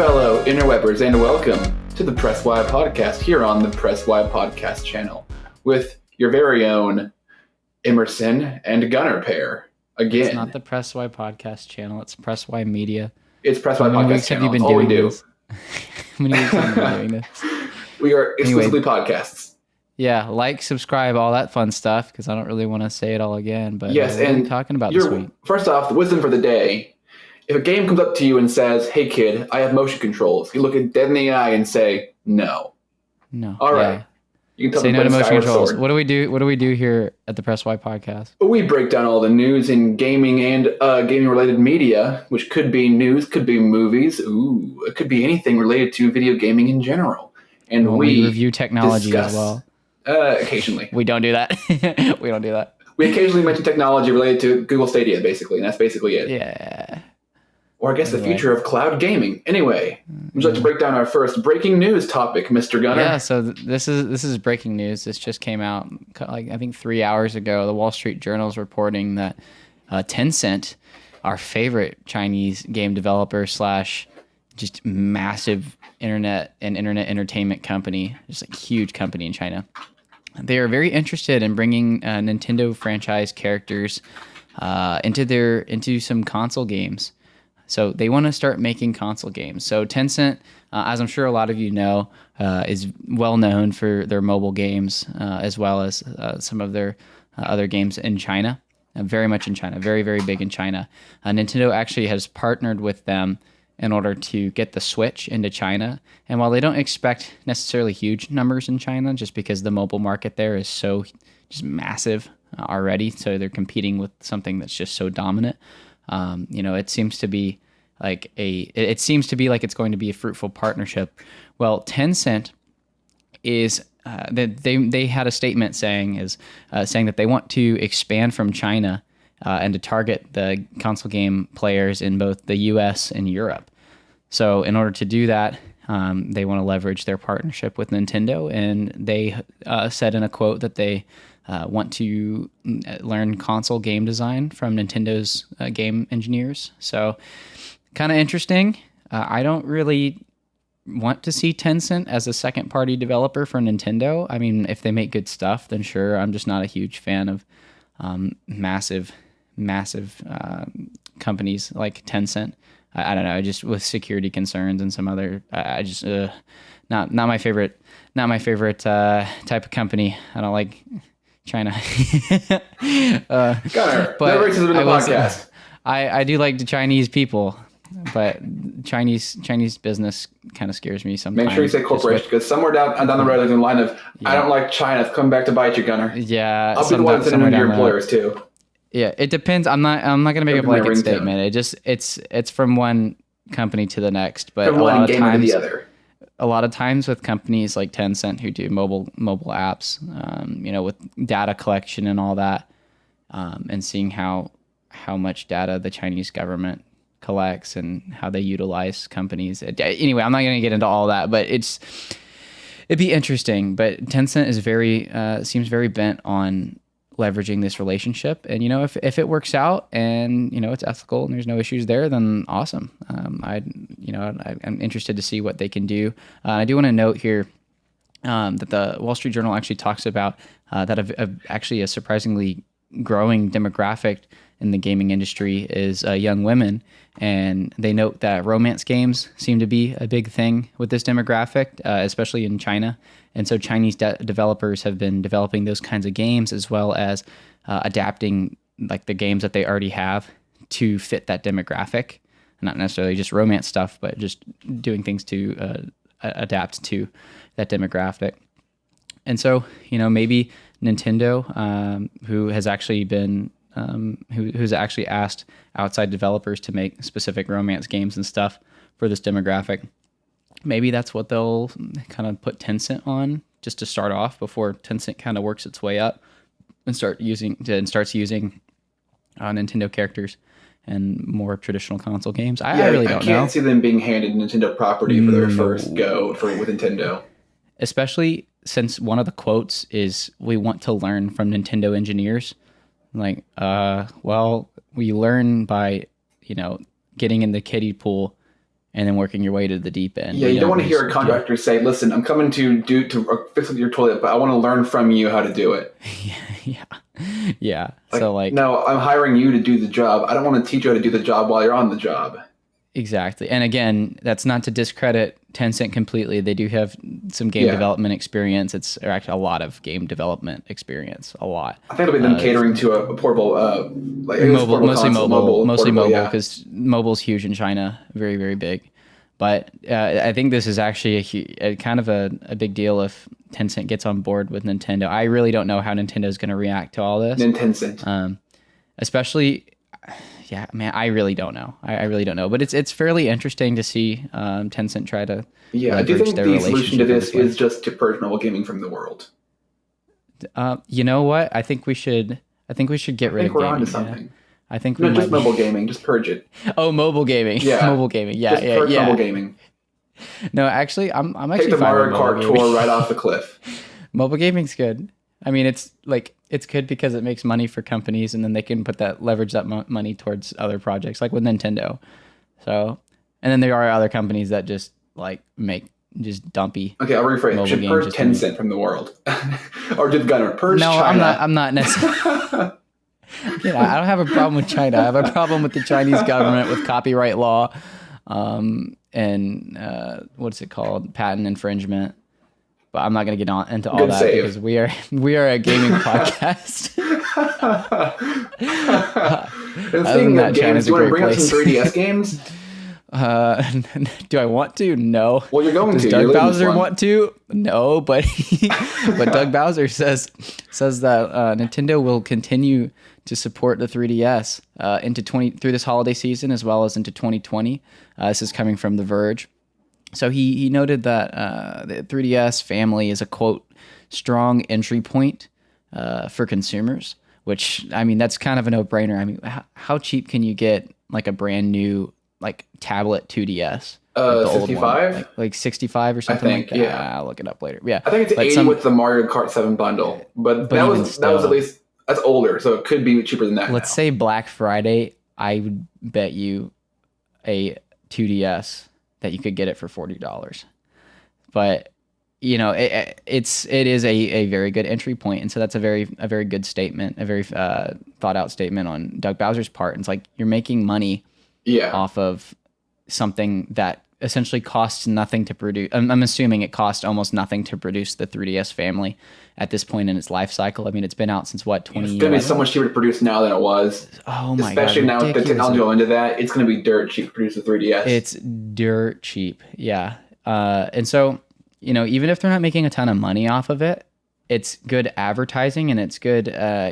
fellow interwebbers, and welcome to the Press Y podcast here on the Press Y podcast channel with your very own Emerson and Gunnar pair again. It's not the Press Y podcast channel. It's Press Y Media. It's Press Y How many podcast weeks channel. have you been That's all we doing do. this? How many weeks have you been doing this? We are exclusively podcasts. Yeah, like, subscribe, all that fun stuff, because I don't really want to say it all again. But yes, what are and we talking about this week? First off, the wisdom for the day. If a game comes up to you and says, "Hey kid, I have motion controls," you look it dead in the eye and say, "No." No. All right. Yeah. You can tell Say them no to to motion controls. Sword. What do we do? What do we do here at the Press Y podcast? We break down all the news in gaming and gaming-related media, which could be news, could be movies. Ooh, it could be anything related to video gaming in general. And we review technology discuss, as well. Occasionally. We don't do that. We don't do that. We occasionally mention technology related to Google Stadia, basically, and that's basically it. Yeah. Or I guess Anyway. the future of cloud gaming. Anyway, would you like to break down our first breaking news topic, Mr. Gunnar? Yeah, so this is breaking news. This just came out like I think 3 hours ago. The Wall Street Journal is reporting that Tencent, our favorite Chinese game developer slash just massive internet and internet entertainment company, just like huge company in China, they are very interested in bringing Nintendo franchise characters into some console games. So they want to start making console games. So Tencent, as I'm sure a lot of you know, is well known for their mobile games as well as some of their other games in China. Very much in China, very, very big in China. Nintendo actually has partnered with them in order to get the Switch into China. And while they don't expect necessarily huge numbers in China, just because the mobile market there is so just massive already, so they're competing with something that's just so dominant. It seems to be like it's going to be a fruitful partnership. Well, Tencent is that they had a statement saying that they want to expand from China and to target the console game players in both the U.S. and Europe. So in order to do that, they want to leverage their partnership with Nintendo, and they said in a quote that they want to learn console game design from Nintendo's game engineers. So kind of interesting. I don't really want to see Tencent as a second party developer for Nintendo. I mean, if they make good stuff, then sure. I'm just not a huge fan of massive companies like Tencent. I don't know, just with security concerns and some other, I just not my favorite type of company. I don't like China. Gunnar, but no racism in the podcast. I do like the Chinese people, but Chinese business kind of scares me sometimes. Make sure you say corporation, because somewhere down the road there's a line of, I don't like China, it's coming back to bite you, Gunnar. Yeah. I'll be the one sending it to your employers too. Yeah, it depends. I'm not gonna make a blanket statement. It just it's from one company to the next, but from a one lot of gamer times to the other. A lot of times with companies like Tencent who do mobile apps, with data collection and all that, and seeing how much data the Chinese government collects and how they utilize companies. Anyway, I'm not going to get into all that, but it'd be interesting. But Tencent is seems very bent on leveraging this relationship, and if it works out and it's ethical and there's no issues there, then awesome. I'm interested to see what they can do. I do want to note here that the Wall Street Journal actually talks about that actually a surprisingly growing demographic in the gaming industry is young women, and they note that romance games seem to be a big thing with this demographic, especially in China. And so Chinese developers have been developing those kinds of games, as well as adapting like the games that they already have to fit that demographic. Not necessarily just romance stuff, but just doing things to adapt to that demographic. And so, maybe Nintendo, who has actually been who's actually asked outside developers to make specific romance games and stuff for this demographic. Maybe that's what they'll kind of put Tencent on just to start off before Tencent kind of works its way up and starts using Nintendo characters and more traditional console games. I really don't know. I can't see them being handed Nintendo property for their first go with Nintendo. Especially since one of the quotes is, "We want to learn from Nintendo engineers." Like, well, we learn by, getting in the kiddie pool and then working your way to the deep end. Yeah, you don't want to hear a contractor say, "Listen, I'm coming to fix your toilet, but I want to learn from you how to do it." Yeah. Like, no, I'm hiring you to do the job. I don't want to teach you how to do the job while you're on the job. Exactly. And again, that's not to discredit Tencent completely. They do have some game development experience. It's actually a lot of game development experience. A lot. I think it'll be them catering to a portable, mostly mobile, because mobile's huge in China, very, very big. But I think this is actually a kind of a big deal if Tencent gets on board with Nintendo. I really don't know how Nintendo is going to react to all this. Tencent. Especially... Yeah, man, I really don't know. I really don't know. But it's fairly interesting to see Tencent try to I do think the solution to this is just to purge mobile gaming from the world. You know what? I think we should get rid of gaming. I think we're onto something. Yeah. I think we just mobile gaming. Just purge it. Oh, mobile gaming. Yeah, mobile gaming. Yeah, just purge mobile gaming. No, actually, I'm actually take the Mario Kart tour right off the cliff. Mobile gaming's good. I mean, it's good because it makes money for companies, and then they can leverage that money towards other projects, like with Nintendo. So, and then there are other companies that just make just dumpy. Okay, I'll rephrase. Should purge Tencent from the world, or did Gunnar purge China? No, I'm not necessarily. I don't have a problem with China. I have a problem with the Chinese government with copyright law, and what's it called, patent infringement. But I'm not going to get into all that because we are a gaming podcast. And speaking of games, do you want to bring up some 3DS games? Do I want to? No. Well, you're going to. Does Doug Bowser want to? No, but Doug Bowser says that Nintendo will continue to support the 3DS through this holiday season as well as into 2020. This is coming from The Verge. So he noted that the 3DS family is a, quote, strong entry point for consumers, which, I mean, that's kind of a no-brainer. I mean, how cheap can you get like a brand new tablet 2DS? Like 65? Like 65 or something like that. Yeah. I'll look it up later. Yeah. I think it's 80 with the Mario Kart 7 bundle, but that was at least, that's older, so it could be cheaper than that. Let's say Black Friday, I would bet you a 2DS that you could get it for $40. But it is a very good entry point, and so that's a very good statement, a very thought out statement on Doug Bowser's part. And it's like you're making money off of something that essentially costs nothing to produce. I'm assuming it cost almost nothing to produce the 3DS family at this point in its life cycle. I mean, it's been out since what, 20 years? It's going to be so much cheaper to produce now than it was. Oh my God. Especially now with the technology going into that, it's going to be dirt cheap to produce a 3DS. It's dirt cheap, yeah. And so, even if they're not making a ton of money off of it, it's good advertising, and it's good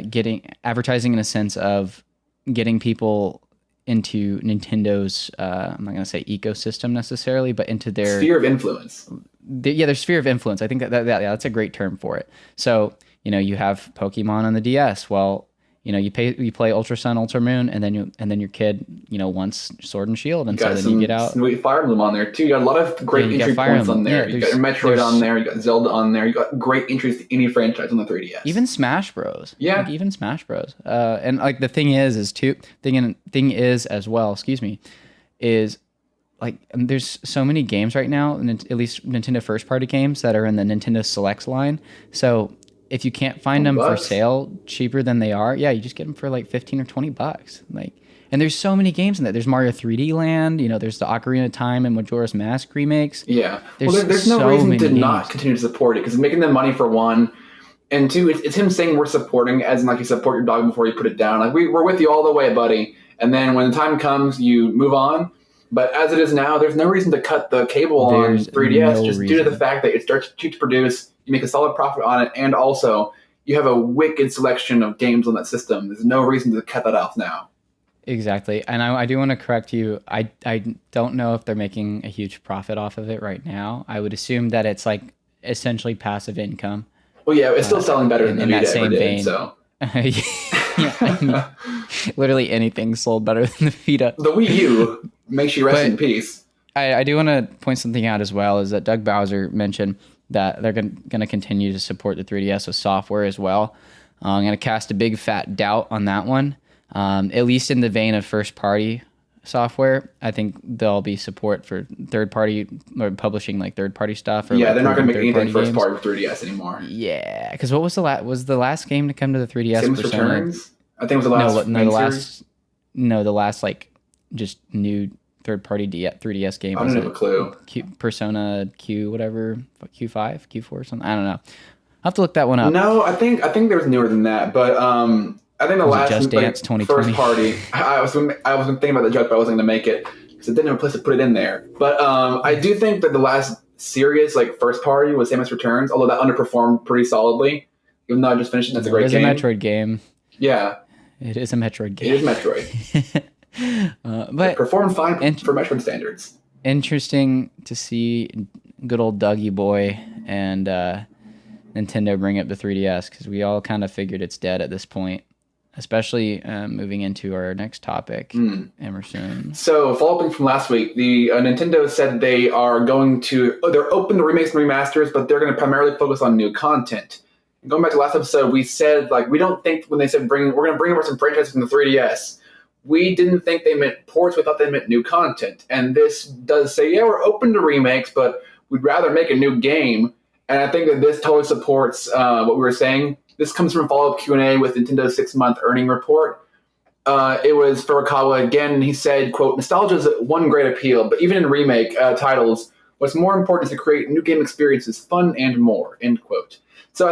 getting advertising in a sense of getting people into Nintendo's, I'm not going to say ecosystem necessarily, but into their sphere of influence. Their sphere of influence. I think that's a great term for it. So, you have Pokemon on the DS. Well, you play Ultra Sun, Ultra Moon, and then your kid, wants Sword and Shield, and so then you get out. Sweet Fire Emblem on there too. You got a lot of great entry points on there. You got your Metroid on there. You got Zelda on there. You got great entries to any franchise on the 3DS. Even Smash Bros. Yeah, even Smash Bros. And the thing is as well. Excuse me, is there's so many games right now, and at least Nintendo first party games that are in the Nintendo Selects line. So if you can't find them for sale cheaper than they are, you just get them for like $15 or $20. And there's so many games in that. There's Mario 3D Land, there's the Ocarina of Time and Majora's Mask remakes. Yeah. There's no reason to not continue to support it, because it's making them money for one. And two, it's him saying we're supporting, as in you support your dog before you put it down. We're with you all the way, buddy. And then when the time comes, you move on. But as it is now, there's no reason to cut the cable on 3DS due to the fact that it starts cheap to produce. You make a solid profit on it, and also you have a wicked selection of games on that system. There's no reason to cut that off now. Exactly. And I do want to correct you. I don't know if they're making a huge profit off of it right now. I would assume that it's essentially passive income. Well, yeah, it's still selling better than the Vita ever did, vein. So. Literally anything sold better than the Vita. The Wii U makes you rest in peace. I do want to point something out as well, is that Doug Bowser mentioned that they're going to continue to support the 3DS with software as well. I'm going to cast a big fat doubt on that one, at least in the vein of first party software, I think there'll be support for third party or publishing like third party stuff. Or yeah, like they're not going to make anything first games. party with 3DS anymore. Yeah, because what was the last game to come to the 3DS? Samus Returns. I think it was the last. The last like just new third party 3DS game. I don't have a clue. Persona Q whatever Q5 Q4 something. I don't know. I'll have to look that one up. No, I think there's newer than that, but I think the last Just Dance 2020 first party. I was thinking about the joke, but I wasn't going to make it because I didn't have a place to put it in there. But I do think that the last serious like first party was Samus Returns, although that underperformed pretty sololly. Even though I just finished it, that's a great game. It is a Metroid game. Yeah, it is a Metroid game. It is Metroid. But it performed fine for Metroid standards. Interesting to see good old Dougie Boy and Nintendo bring up the 3DS, because we all kind of figured it's dead at this point, especially moving into our next topic, Emerson. So, following from last week, the Nintendo said they're open to remakes and remasters, but they're going to primarily focus on new content. Going back to last episode, we said we don't think when they said we're going to bring over some franchises from the 3DS, we didn't think they meant ports. We thought they meant new content. And this does say, yeah, we're open to remakes, but we'd rather make a new game. And I think that this totally supports what we were saying. This comes from a follow-up Q&A with Nintendo's 6-month earning report. It was Furukawa again, and he said, quote, "Nostalgia is one great appeal, but even in remake titles, what's more important is to create new game experiences, fun and more," end quote. So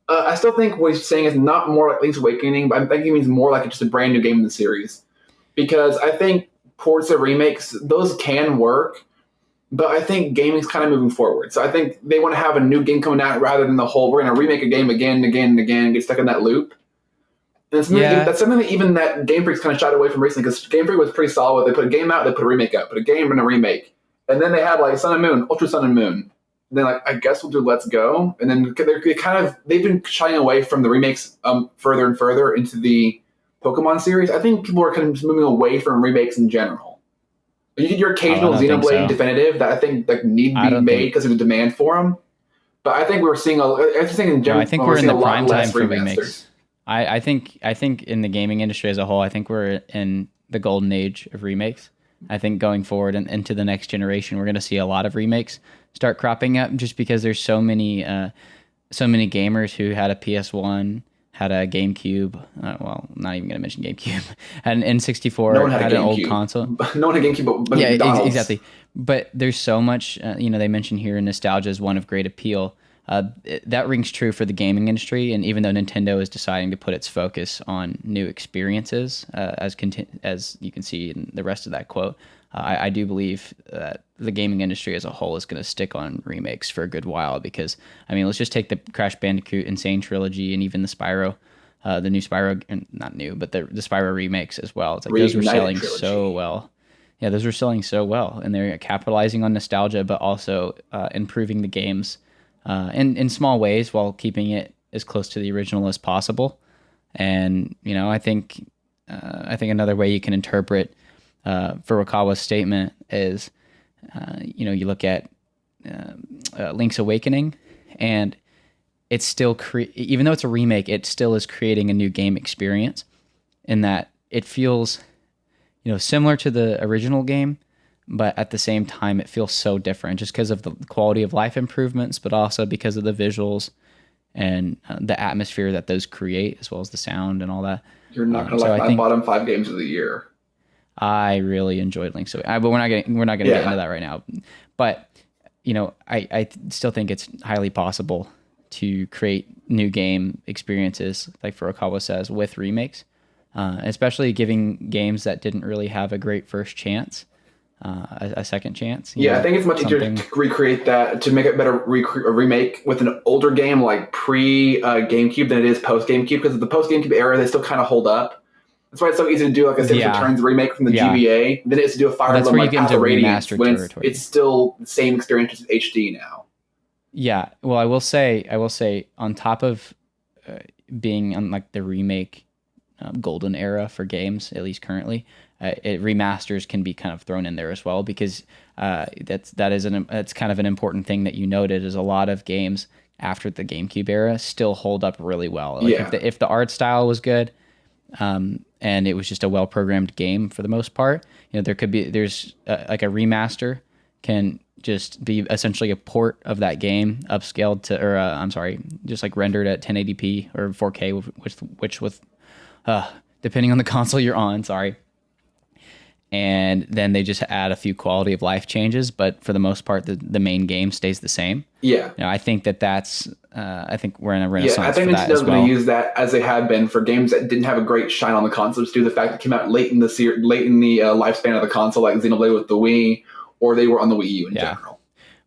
I still think what he's saying is not more like Link's Awakening, but I think he means more like just a brand new game in the series. Because I think ports or remakes, those can work, but I think gaming's kind of moving forward. So I think they want to have a new game coming out rather than the whole, we're going to remake a game again and again and again and get stuck in that loop. And that's something that even that Game Freak's kind of shied away from recently, because Game Freak was pretty solid. They put a game out, they put a remake out, put a game and a remake. And then they had Sun and Moon, Ultra Sun and Moon. And then I guess we'll do Let's Go. And then they've been shying away from the remakes further and further into the Pokemon series. I think people are kind of just moving away from remakes in general. You get your occasional Xenoblade Definitive that I think need to be made because of the demand for them. But I think we're seeing in general. I think we're in the prime time for remakes. I think in the gaming industry as a whole, I think we're in the golden age of remakes. I think going forward and into the next generation, we're going to see a lot of remakes start cropping up, just because there's so many gamers who had a PS1, had a GameCube. Not even going to mention GameCube. Had an N64. No one had an old console. No one had GameCube, but yeah, McDonald's. Exactly. But there's so much. They mentioned here nostalgia is one of great appeal. That rings true for the gaming industry, and even though Nintendo is deciding to put its focus on new experiences, as you can see in the rest of that quote, I do believe that the gaming industry as a whole is going to stick on remakes for a good while, because, let's just take the Crash Bandicoot Insane trilogy and even the Spyro, the new Spyro, not new, but the Spyro remakes as well. It's like those were selling so well. Yeah, those were selling so well, and they're capitalizing on nostalgia, but also improving the games in small ways while keeping it as close to the original as possible. And I think another way you can interpret Furukawa's statement is, you look at Link's Awakening, and it's still even though it's a remake, it still is creating a new game experience, in that it feels similar to the original game, but at the same time, it feels so different just because of the quality of life improvements, but also because of the visuals and the atmosphere that those create, as well as the sound and all that. You're not going to like my bottom 5 games of the year. I really enjoyed Link's Awakening, but we're not going to get into that right now. But I still think it's highly possible to create new game experiences, like Furukawa says, with remakes, especially giving games that didn't really have a great first chance a second chance. I think it's much easier to recreate that, to make it better a remake with an older game like pre-GameCube than it is post-GameCube, because of the post-GameCube era, they still kind of hold up. That's why it's so easy to do like a Samus Returns remake from the GBA than it is to do a Fire Emblem like Path of Radiance when it's still the same experience as HD now. Yeah, well, I will say on top of being on like the remake golden era for games, at least currently, remasters can be kind of thrown in there as well, because it's kind of an important thing that you noted, is a lot of games after the GameCube era still hold up really well. Like if the art style was good, and it was just a well-programmed game for the most part. There's like a remaster can just be essentially a port of that game upscaled to, or just like rendered at 1080p or 4K, which with depending on the console you're on, and then they just add a few quality of life changes, but for the most part, the main game stays the same. Yeah, I think that's. I think we're in a renaissance. Yeah, I think Nintendo's going to use that as they have been for games that didn't have a great shine on the console, just due to the fact that it came out late in the lifespan of the console, like Xenoblade with the Wii, or they were on the Wii U in general.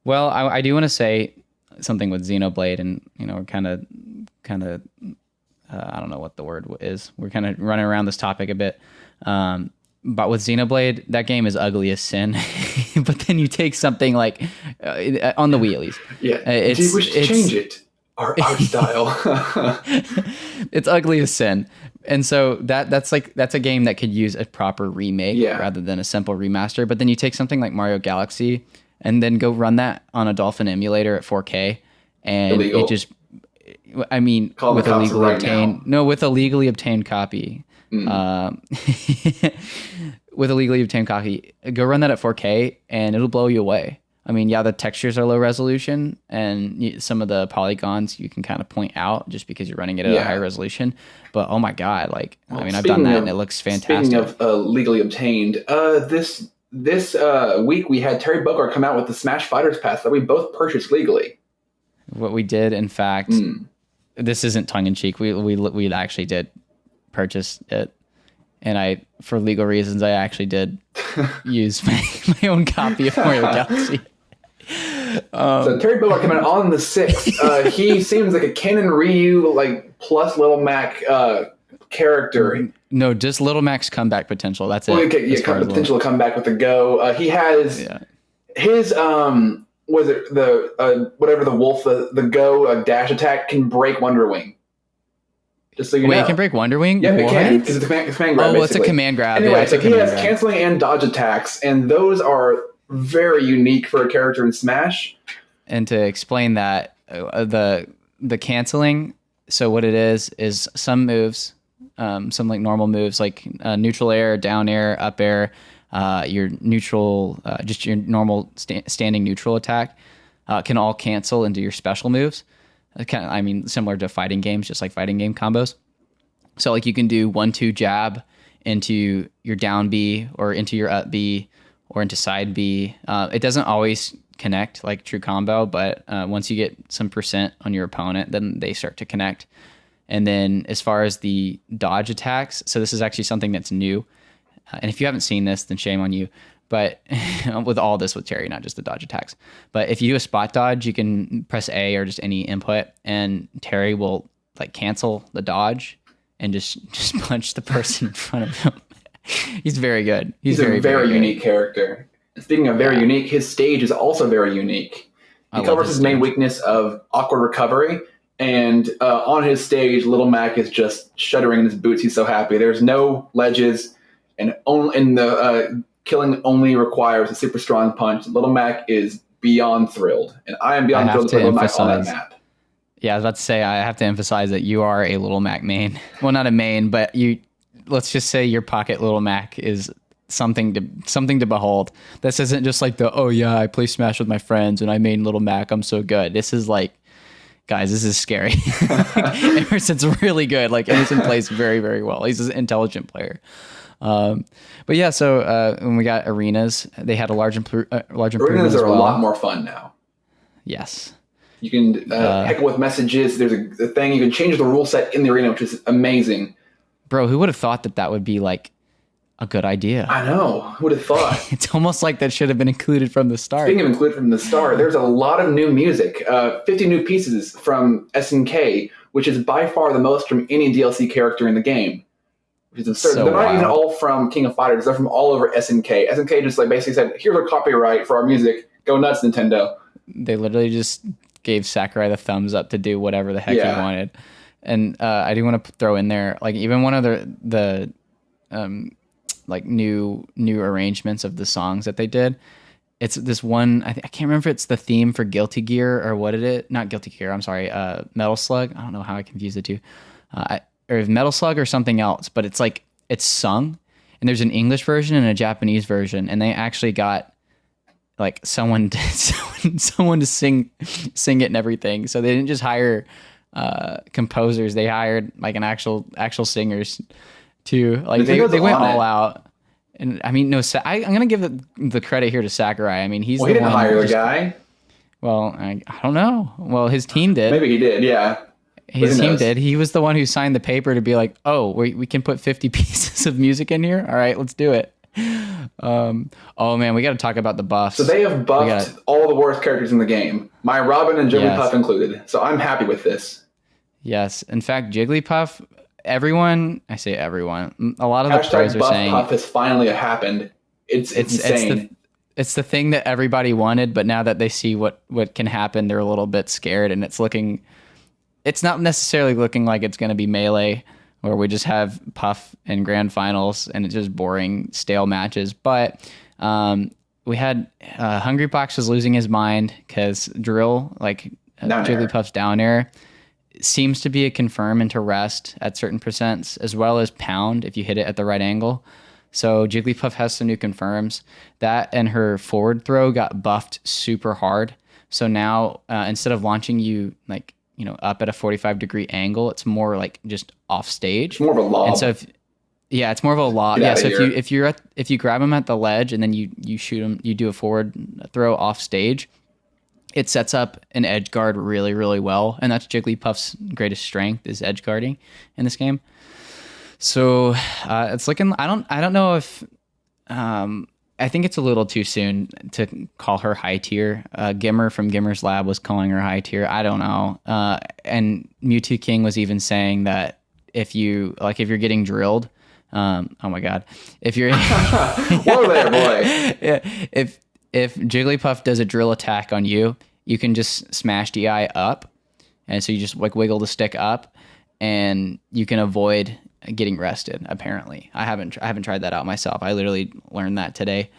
Well, I do want to say something with Xenoblade, and we're kind of I don't know what the word is. We're kind of running around this topic a bit. But with Xenoblade, that game is ugly as sin. But then you take something like on the Wii at least. Yeah. Do you wish to change it? Our art style. It's ugly as sin. And so that's a game that could use a proper remake rather than a simple remaster. But then you take something like Mario Galaxy and then go run that on a Dolphin emulator at 4K, and illegal. It just, I mean, with a legally obtained copy. With a legally obtained copy, go run that at 4K and it'll blow you away. I mean, the textures are low resolution, and some of the polygons you can kind of point out just because you're running it at a high resolution. But oh my god, I've done that and it looks fantastic. Speaking of legally obtained, this week we had Terry Bogard come out with the Smash Fighters Pass that we both purchased legally. What we did, in fact, this isn't tongue in cheek. We actually did purchase it, and for legal reasons, I actually did use my own copy of Mario Galaxy. So Terry Bogard came out on the 6th. He seems like a Ken Ryu plus Little Mac character. No, just Little Mac's comeback potential. That's it. Okay, potential to come back with a go. He has his was it the whatever the wolf the go dash attack can break Wonder Wing. Just so you know. Wait, it can break Wonder Wing? Yeah, it can. Because it's a command grab. Oh, it's a command grab. Anyway, so he has canceling and dodge attacks, and those are very unique for a character in Smash. And to explain that, the canceling, so what it is some moves, some like normal moves, like neutral air, down air, up air, your neutral, just your normal standing neutral attack, can all cancel into your special moves. Similar to fighting games, just like fighting game combos. So like you can do 1-2 jab into your down B or into your up B or into side B. It doesn't always connect like true combo, but once you get some percent on your opponent, then they start to connect. And then as far as the dodge attacks, so this is actually something that's new. And if you haven't seen this, then shame on you. But with all this with Terry, not just the dodge attacks. But if you do a spot dodge, you can press A or just any input, and Terry will cancel the dodge and just punch the person in front of him. He's very good. He's a very unique character. Speaking of very unique, his stage is also very unique. He covers his main weakness of awkward recovery, and on his stage, Little Mac is just shuddering in his boots. He's so happy. There's no ledges, and killing only requires a super strong punch. Little Mac is beyond thrilled, and I am beyond thrilled to play Little Mac on that map. Yeah, I was about to say, I have to emphasize that you are a Little Mac main. Well, not a main, but let's just say your pocket Little Mac is something to behold. This isn't just like I play Smash with my friends and I main Little Mac, I'm so good. This is guys, this is scary. Emerson's really good. Emerson plays very, very well. He's an intelligent player. But yeah, so when we got arenas, they had a large improvement. Arenas are a lot more fun now. Yes. You can heckle with messages. There's a thing. You can change the rule set in the arena, which is amazing. Bro, who would have thought that would be a good idea? I know. Who would have thought? It's almost like that should have been included from the start. Speaking of included from the start, there's a lot of new music. 50 new pieces from SNK, which is by far the most from any DLC character in the game. Which is absurd. So they're not even all from King of Fighters. They're from all over SNK. SNK just basically said, here's our copyright for our music. Go nuts, Nintendo. They literally just gave Sakurai the thumbs up to do whatever the heck he wanted. And I do want to throw in there, even one of the new arrangements of the songs that they did. It's this one, I can't remember if it's the theme for Guilty Gear or what it is. Not Guilty Gear, I'm sorry. Metal Slug. I don't know how I confused the two. Or Metal Slug or something else, but it's it's sung, and there's an English version and a Japanese version, and they actually got like someone to sing it and everything. So they didn't just hire composers; they hired like an actual singers too. Like they went all out. And I mean, no, I'm gonna give the credit here to Sakurai. I mean, he didn't hire the guy. Well, I don't know. Well, his team did. Maybe he did. Yeah. His team did. He was the one who signed the paper to be like, oh, we can put 50 pieces of music in here. All right, let's do it. Oh man, we got to talk about the buffs. So they have buffed all the worst characters in the game. My Robin and Jigglypuff included. So I'm happy with this. Yes. In fact, Jigglypuff, I say everyone, a lot of the pros are saying Puff has finally happened. It's insane. It's the thing that everybody wanted, but now that they see what can happen, they're a little bit scared, and it's not necessarily looking like it's going to be Melee, where we just have Puff in grand finals and it's just boring, stale matches. But we had Hungrybox was losing his mind because Drill, like Jigglypuff's down air, seems to be a confirm into rest at certain percents, as well as pound if you hit it at the right angle. So Jigglypuff has some new confirms. That and her forward throw got buffed super hard. So now instead of launching you like, up at a 45-degree angle, it's more like just off stage. It's more of a lob. And so it's more of a lob. Yeah. So if you grab him at the ledge and then you shoot him, you do a forward throw off stage, it sets up an edge guard really, really well. And that's Jigglypuff's greatest strength is edge guarding in this game. So it's looking. I don't know if. I think it's a little too soon to call her high tier. Gimmer from Gimmer's Lab was calling her high tier. I don't know. And Mewtwo King was even saying that if you're getting drilled, oh my god, if you're whoa there, boy. Yeah, if Jigglypuff does a drill attack on you, you can just smash DI up, and so you just like wiggle the stick up, and you can avoid getting rested. Apparently, I haven't tried that out myself. I literally learned that today.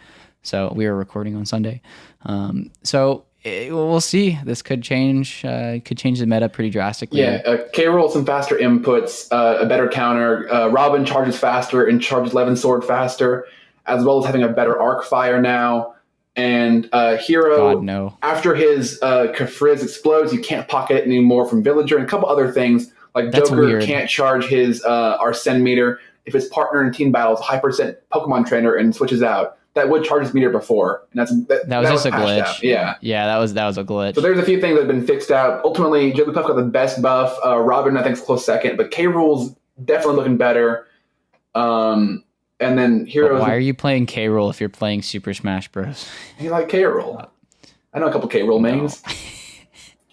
So we were recording on Sunday. We'll see. This could change the meta pretty drastically. Yeah, K-Roll some faster inputs, a better counter. Robin charges faster and charges Levin Sword faster, as well as having a better arc fire now. And Hero, God, no. After his Kafrizz explodes, you can't pocket it anymore from Villager and a couple other things. Like That's Joker weird. Can't charge his Arsene meter if his partner in team battles high percent Pokemon trainer and switches out. That would charge his meter before, and that was just a glitch. Out. Yeah, that was a glitch. So there's a few things that have been fixed out. Ultimately, Jigglypuff got the best buff. Robin, I think, is close second, but K-Rool's definitely looking better. And then Heroes. But why are you playing K-Rool if you're playing Super Smash Bros? You like K-Rool? I know a couple K-Rool mains.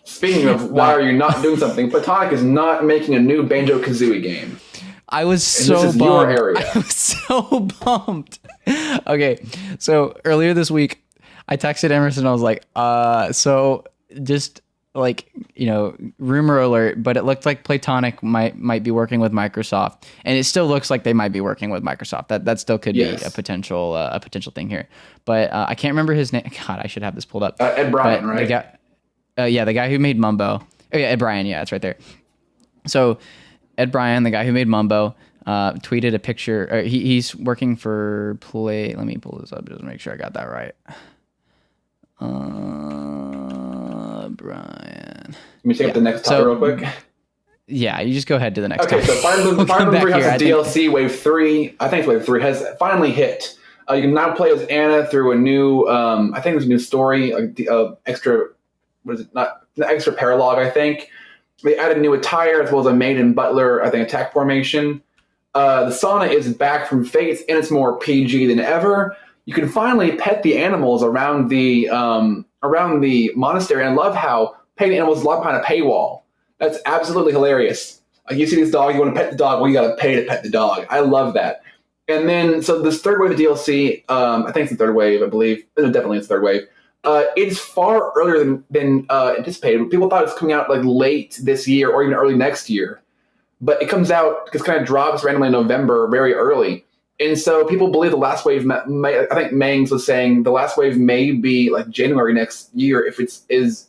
Speaking of why are you not doing something, Playtonic is not making a new Banjo Kazooie game. I was so this is bummed. Your area. I was so bummed. Okay, so earlier this week, I texted Emerson. I was like, so just like, rumor alert, but it looked like Playtonic might be working with Microsoft, and it still looks like they might be working with Microsoft. That still could be a potential thing here. But I can't remember his name. God, I should have this pulled up. Ed Bryan, right? The guy who made Mumbo. Oh yeah, Ed Bryan. Yeah, it's right there. So Ed Bryan, the guy who made Mumbo, tweeted a picture. He's working for Play. Let me pull this up just to make sure I got that right. Brian. Let me take up the next topic real quick. Yeah, you just go ahead to the next topic. Okay, so Fire Emblem 3 has a DLC. Wave 3, I think it's Wave 3, has finally hit. You can now play as Anna through a new, I think there's a new story, extra, not extra paralogue, I think. They added new attire as well as a maid and butler, I think, attack formation. The sauna is back from Fates, and it's more PG than ever. You can finally pet the animals around the monastery. And I love how petting animals is locked behind a paywall. That's absolutely hilarious. Like, you see this dog, you want to pet the dog, well, you got to pay to pet the dog. I love that. And then, so this third wave of DLC, I think it's the third wave, I believe. No, definitely it's third wave. It's far earlier than anticipated. People thought it was coming out like late this year or even early next year. But it comes out, because it kind of drops randomly in November, very early. And so people believe the last wave, I think Mangs was saying the last wave may be like January next year if it's as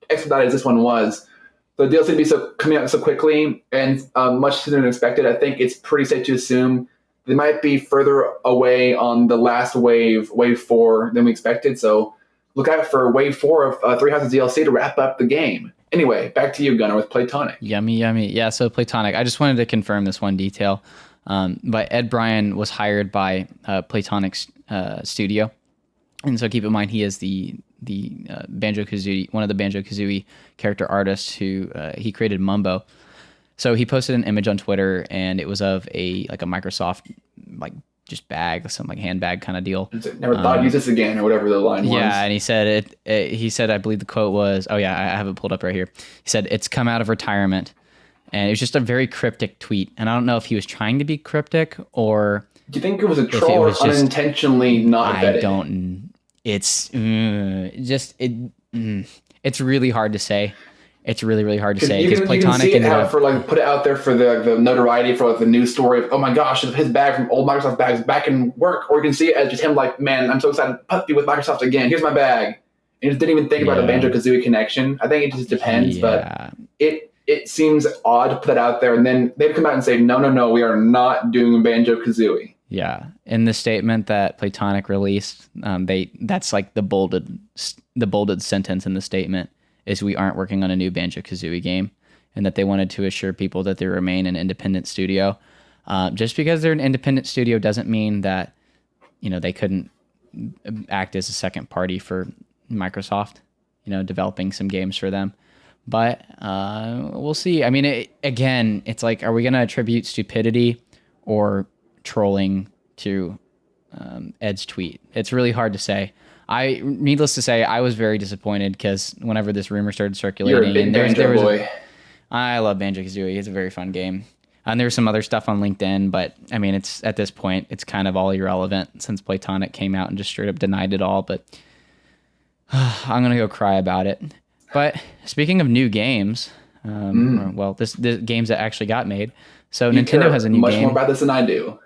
expedited as this one was. the DLC to be coming out so quickly and much sooner than expected, I think it's pretty safe to assume they might be further away on the last wave 4, than we expected. So look out for wave 4 of Three Houses DLC to wrap up the game. Anyway, back to you, Gunnar, with Playtonic. Yummy. Yeah, so Playtonic. I just wanted to confirm this one detail. But Ed Bryan was hired by Playtonic's studio. And so keep in mind, he is the Banjo Kazooie, one of the Banjo Kazooie character artists who he created Mumbo. So he posted an image on Twitter, and it was of a Microsoft just bag, some handbag kind of deal. Never thought I'd use this again, or whatever the line was. Yeah, and he said he said, I believe the quote was, I have it pulled up right here. He said, "It's come out of retirement," and it was just a very cryptic tweet. And I don't know if he was trying to be cryptic or. Do you think it was a troll or unintentionally not vetted? I don't. It's it's really hard to say. It's really, really hard to say because Playtonic you can see it put it out there for the notoriety for the news story of, oh my gosh, his bag from old Microsoft bags back in work, or you can see it as just him man, I'm so excited to be with Microsoft again. Here's my bag. And he just didn't even think about the Banjo Kazooie connection. I think it just depends, but it seems odd to put that out there, and then they'd come out and say, no, we are not doing Banjo Kazooie. Yeah, in the statement that Playtonic released, that's the bolded sentence in the statement is we aren't working on a new Banjo Kazooie game, and that they wanted to assure people that they remain an independent studio. Just because they're an independent studio doesn't mean that they couldn't act as a second party for Microsoft, developing some games for them. But we'll see. I mean, it's are we going to attribute stupidity or trolling to Ed's tweet? It's really hard to say. Needless to say, I was very disappointed because whenever this rumor started circulating, you're a big Banjo boy. I love Banjo Kazooie. It's a very fun game. And there's some other stuff on LinkedIn, but I mean, it's at this point, it's kind of all irrelevant since Playtonic came out and just straight up denied it all. But I'm gonna go cry about it. But speaking of new games, this games that actually got made. So Nintendo has a new game. Much more about this than I do.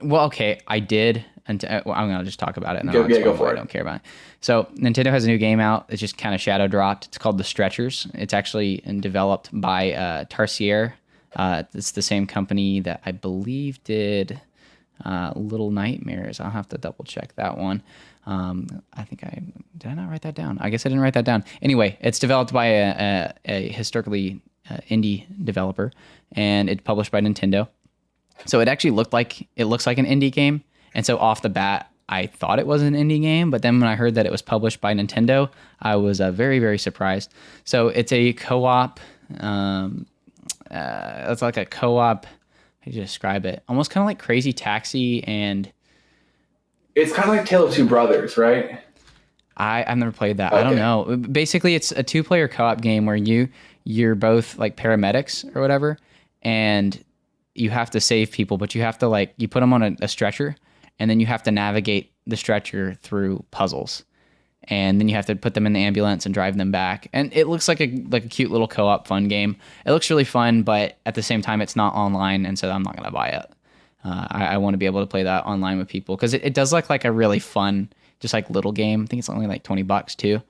Well, okay, I did. I'm going to just talk about it. And go for it. I don't care about it. So Nintendo has a new game out. It's just kind of shadow dropped. It's called The Stretchers. It's actually developed by Tarsier. It's the same company that I believe did Little Nightmares. I'll have to double check that one. I think did I not write that down? I guess I didn't write that down. Anyway, it's developed by a historically indie developer, and it's published by Nintendo. So it actually looks like an indie game. And so off the bat, I thought it was an indie game, but then when I heard that it was published by Nintendo, I was very, very surprised. So it's a co-op. It's like a co-op. How do you describe it? Almost kind of like Crazy Taxi, and it's kind of like Tale of Two Brothers, right? I've never played that. Okay. I don't know. Basically, it's a 2-player co-op game where you're both like paramedics or whatever, and you have to save people, but you have to you put them on a stretcher. And then you have to navigate the stretcher through puzzles. And then you have to put them in the ambulance and drive them back. And it looks like a cute little co-op fun game. It looks really fun, but at the same time, it's not online, and so I'm not going to buy it. I want to be able to play that online with people because it does look like a really fun, just little game. I think it's only $20 too.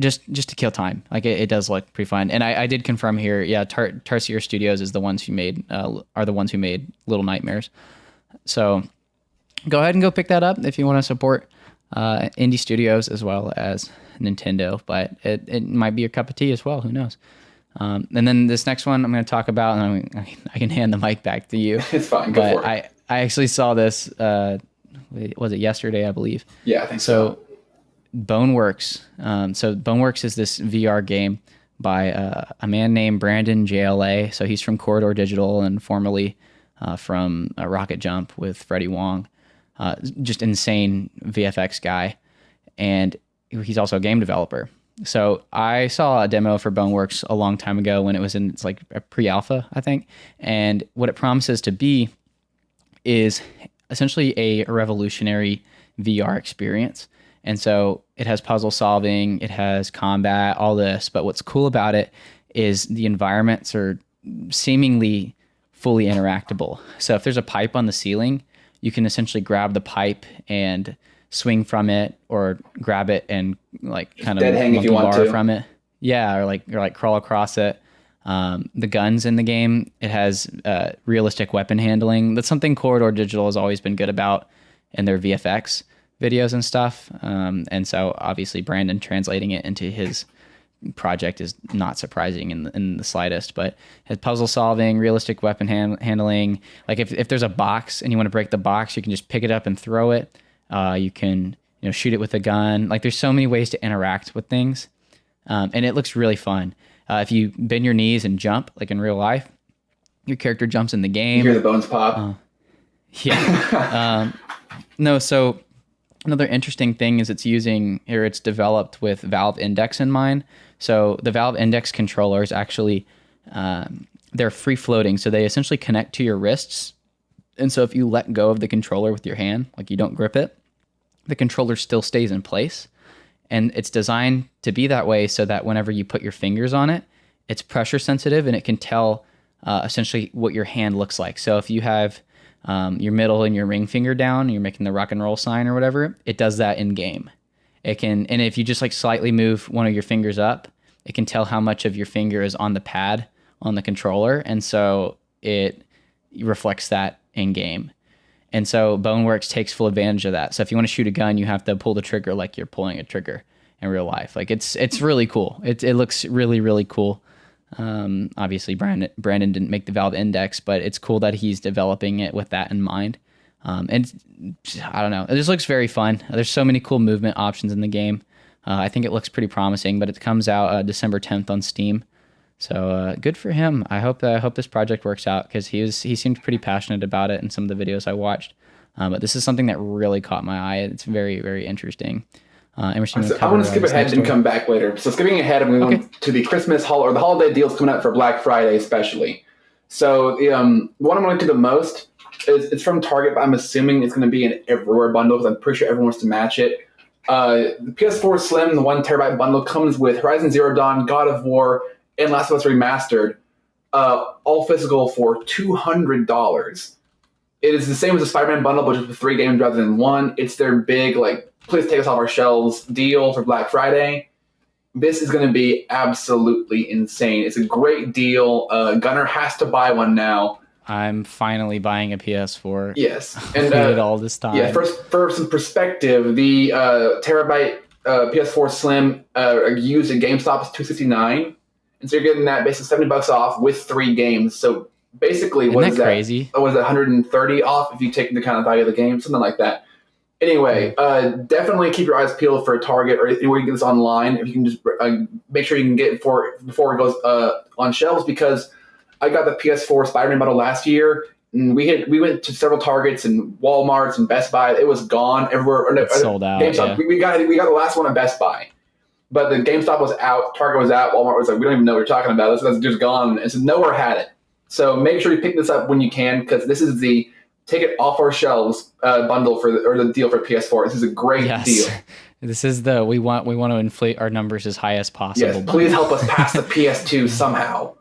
Just to kill time. It does look pretty fun. And I did confirm here, Tarsier Studios is the ones who made Little Nightmares. So go ahead and go pick that up if you want to support indie studios as well as Nintendo, but it might be your cup of tea as well. Who knows? And then this next one I'm going to talk about, and I can hand the mic back to you. It's fine. Go for it. I actually saw this, was it yesterday, I believe? Yeah, I think so. Boneworks. So Boneworks is this VR game by a man named Brandon JLA. So he's from Corridor Digital and formerly from Rocket Jump with Freddie Wong. Just insane VFX guy. And he's also a game developer. So I saw a demo for Boneworks a long time ago when it was in a pre-alpha, I think. And what it promises to be is essentially a revolutionary VR experience. And so it has puzzle solving, it has combat, all this. But what's cool about it is the environments are seemingly fully interactable. So if there's a pipe on the ceiling, you can essentially grab the pipe and swing from it, or grab it and kind of dead hang if you want to from it. Yeah, or like crawl across it. The guns in the game, it has realistic weapon handling. That's something Corridor Digital has always been good about in their VFX videos and stuff. And so obviously Brandon translating it into his project is not surprising in the slightest, but his puzzle solving, realistic weapon handling. Like if there's a box and you want to break the box, you can just pick it up and throw it. You can shoot it with a gun. Like there's so many ways to interact with things, and it looks really fun. If you bend your knees and jump like in real life, your character jumps in the game. You hear the bones pop. Yeah. No, so another interesting thing is it's developed with Valve Index in mind. So the Valve Index controllers actually, they're free floating. So they essentially connect to your wrists. And so if you let go of the controller with your hand, like you don't grip it, the controller still stays in place. And it's designed to be that way so that whenever you put your fingers on it, it's pressure sensitive and it can tell essentially what your hand looks like. So if you have your middle and your ring finger down, and you're making the rock and roll sign or whatever, it does that in game. And if you just like slightly move one of your fingers up, it can tell how much of your finger is on the pad on the controller. And so it reflects that in game. And so Boneworks takes full advantage of that. So if you want to shoot a gun, you have to pull the trigger like you're pulling a trigger in real life. Like it's really cool. It looks really, really cool. Obviously Brandon didn't make the Valve Index, but it's cool that he's developing it with that in mind. And I don't know, it just looks very fun. There's so many cool movement options in the game. I think it looks pretty promising, but it comes out December 10th on Steam. So good for him. I hope this project works out because he seemed pretty passionate about it in some of the videos I watched. But this is something that really caught my eye. It's very, very interesting. Emerson, I want to skip ahead and come back later. So skipping ahead, I'm going to the Christmas or the holiday deals coming out for Black Friday especially. So the one I'm going to do the most it's from Target, but I'm assuming it's going to be an everywhere bundle because I'm pretty sure everyone wants to match it. The PS4 Slim, the 1 terabyte bundle, comes with Horizon Zero Dawn, God of War, and Last of Us Remastered, all physical for $200. It is the same as the Spider-Man bundle, but just with 3 games rather than 1. It's their big, please take us off our shelves deal for Black Friday. This is going to be absolutely insane. It's a great deal. Gunnar has to buy one now. I'm finally buying a PS4. Yes. And waited all this time. Yeah, for some perspective, the terabyte PS4 Slim used at GameStop is $269. And so you're getting that basically $70 off with 3 games. So basically, what is that? Crazy? What is that, $130 off if you take into account the value of the game? Something like that. Anyway, definitely keep your eyes peeled for Target or anywhere you get this online. If you can just make sure you can get it before it goes on shelves, because I got the PS4 Spider-Man bundle last year. And we went to several Targets and Walmarts and Best Buy. It was gone everywhere. It's sold out. GameStop. Yeah. We got the last one at Best Buy. But the GameStop was out, Target was out, Walmart was like, we don't even know what you're talking about. That's just gone. And so nowhere had it. So make sure you pick this up when you can, because this is the take it off our shelves bundle or the deal for PS4. This is a great deal. This is we want to inflate our numbers as high as possible. Yes, please help us pass the PS2 somehow.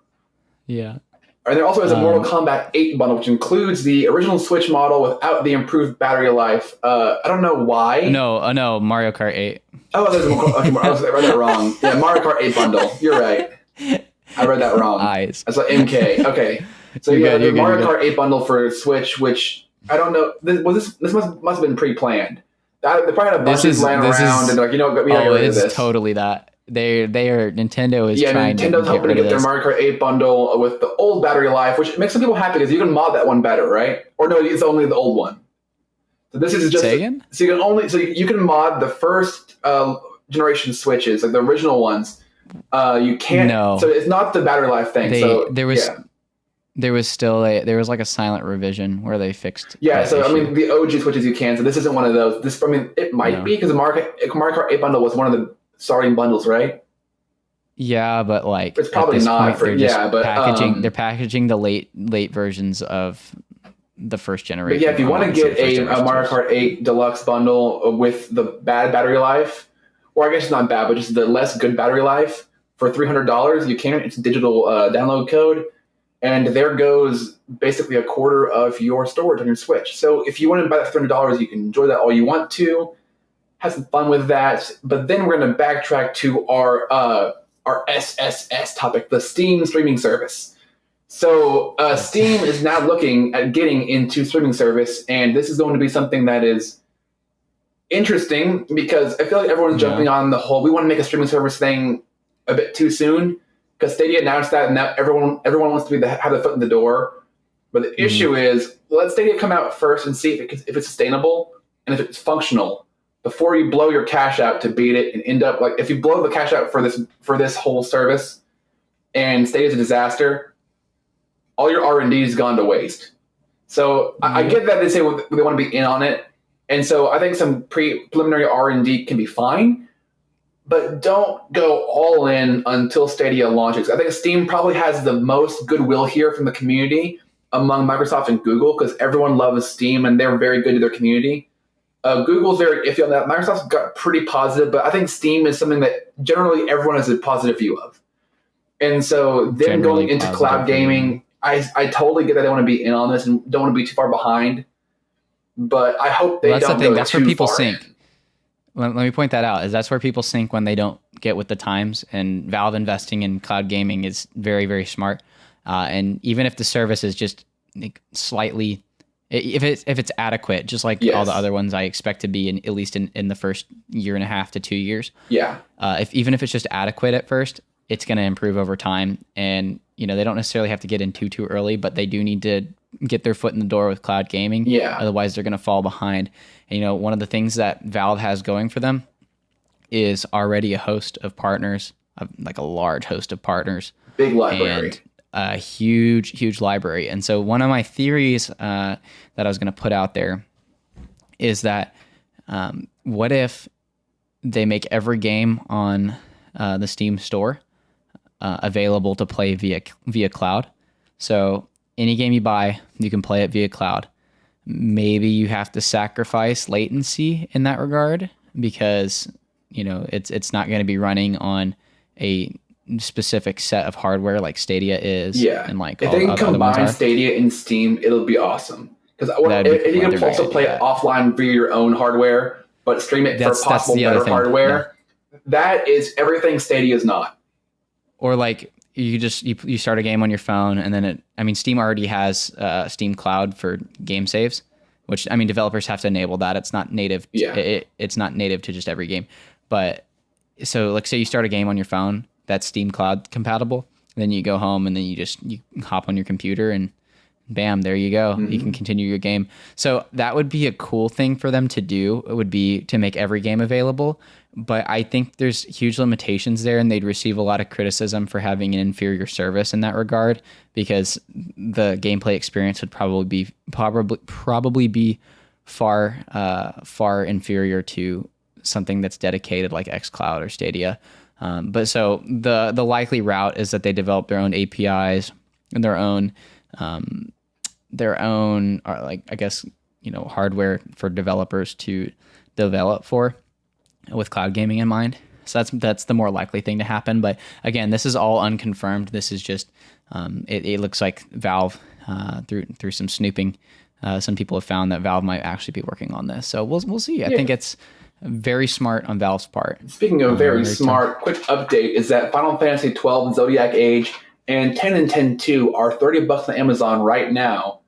Yeah. And there also is a Mortal Kombat 8 bundle, which includes the original Switch model without the improved battery life. I don't know why. No, Mario Kart 8. Oh, there's I read that wrong. Yeah, Mario Kart 8 bundle. You're right. I read that wrong. Eyes. That's like MK. Okay. So the Mario Kart 8 bundle for Switch, which I don't know. This must have been pre-planned. They probably had a bunch of laying around and we gotta get rid of this. It's totally that. Nintendo is trying Nintendo's to hoping to get their Mario Kart 8 bundle with the old battery life, which makes some people happy because you can mod that one better, right? Or no, it's only the old one. So this is just so you can mod the first generation Switches, like the original ones. You can't. No. So it's not the battery life thing. There was like a silent revision where they fixed. Yeah, so issue. I mean the OG Switches you can. So this isn't one of those. It might be because the Mario Kart 8 bundle was one of the starting bundles, right? Yeah, but it's probably not. They're packaging the late versions of the first generation. But yeah, if you want to get a Mario Kart 8 Deluxe bundle with the bad battery life, or I guess it's not bad, but just the less good battery life for $300, you can. It's a digital download code. And there goes basically a quarter of your storage on your Switch. So if you want to buy that for $300, you can enjoy that all you want to, have some fun with that. But then we're going to backtrack to our our SSS topic, the Steam streaming service. So Steam is now looking at getting into streaming service, and this is going to be something that is interesting because I feel like everyone's jumping on the whole, we want to make a streaming service thing a bit too soon because Stadia announced that, and now everyone wants to have the foot in the door. But the issue is, let Stadia come out first and see if it's sustainable and if it's functional before you blow your cash out to beat it and end up like, if you blow the cash out for this whole service and Stadia's a disaster, all your R&D has gone to waste. So I get that they say they want to be in on it. And so I think some preliminary R&D can be fine, but don't go all in until Stadia launches. I think Steam probably has the most goodwill here from the community among Microsoft and Google because everyone loves Steam and they're very good to their community. Google's very iffy on that. Microsoft's got pretty positive, but I think Steam is something that generally everyone has a positive view of. And so then going into cloud gaming, I totally get that they want to be in on this and don't want to be too far behind. But I hope they don't go That's too where people far sink. Let me point that out. That's where people sink when they don't get with the times. And Valve investing in cloud gaming is very, very smart. And even if the service is just slightly, if it's adequate, just like all the other ones I expect to be at least in the first year and a half to 2 years. Yeah. Even if it's just adequate at first, it's going to improve over time. And they don't necessarily have to get in too early, but they do need to get their foot in the door with cloud gaming. Yeah. Otherwise, they're going to fall behind. And, one of the things that Valve has going for them is already a host of partners, like a large host of partners. Big library. And a huge library. And so one of my theories that I was going to put out there is that what if they make every game on the Steam store available to play via cloud? So any game you buy, you can play it via cloud. Maybe you have to sacrifice latency in that regard because it's not going to be running on a specific set of hardware like Stadia is. Yeah, and like if they can combine Stadia and Steam, it'll be awesome. Because if you can also play it offline via your own hardware, but stream it for possible better hardware, that is everything Stadia is not. Or like you start a game on your phone and then Steam already has Steam Cloud for game saves, which developers have to enable that. It's not native. It's not native to just every game. But so like say you start a game on your phone that's Steam Cloud compatible, then you go home and then you hop on your computer and bam, there you go. Mm-hmm. You can continue your game. So that would be a cool thing for them to do. It would be to make every game available. But I think there's huge limitations there, and they'd receive a lot of criticism for having an inferior service in that regard because the gameplay experience would probably be far inferior to something that's dedicated like xCloud or Stadia. But so the likely route is that they develop their own APIs and their own hardware for developers to develop for with cloud gaming in mind. So that's the more likely thing to happen. But again, this is all unconfirmed. This is just it looks like Valve through some snooping, some people have found that Valve might actually be working on this. So we'll see. I think it's very smart on Valve's part. Speaking of very smart, quick update is that Final Fantasy XII Zodiac Age and 10 and 10 2 are $30 on Amazon right now.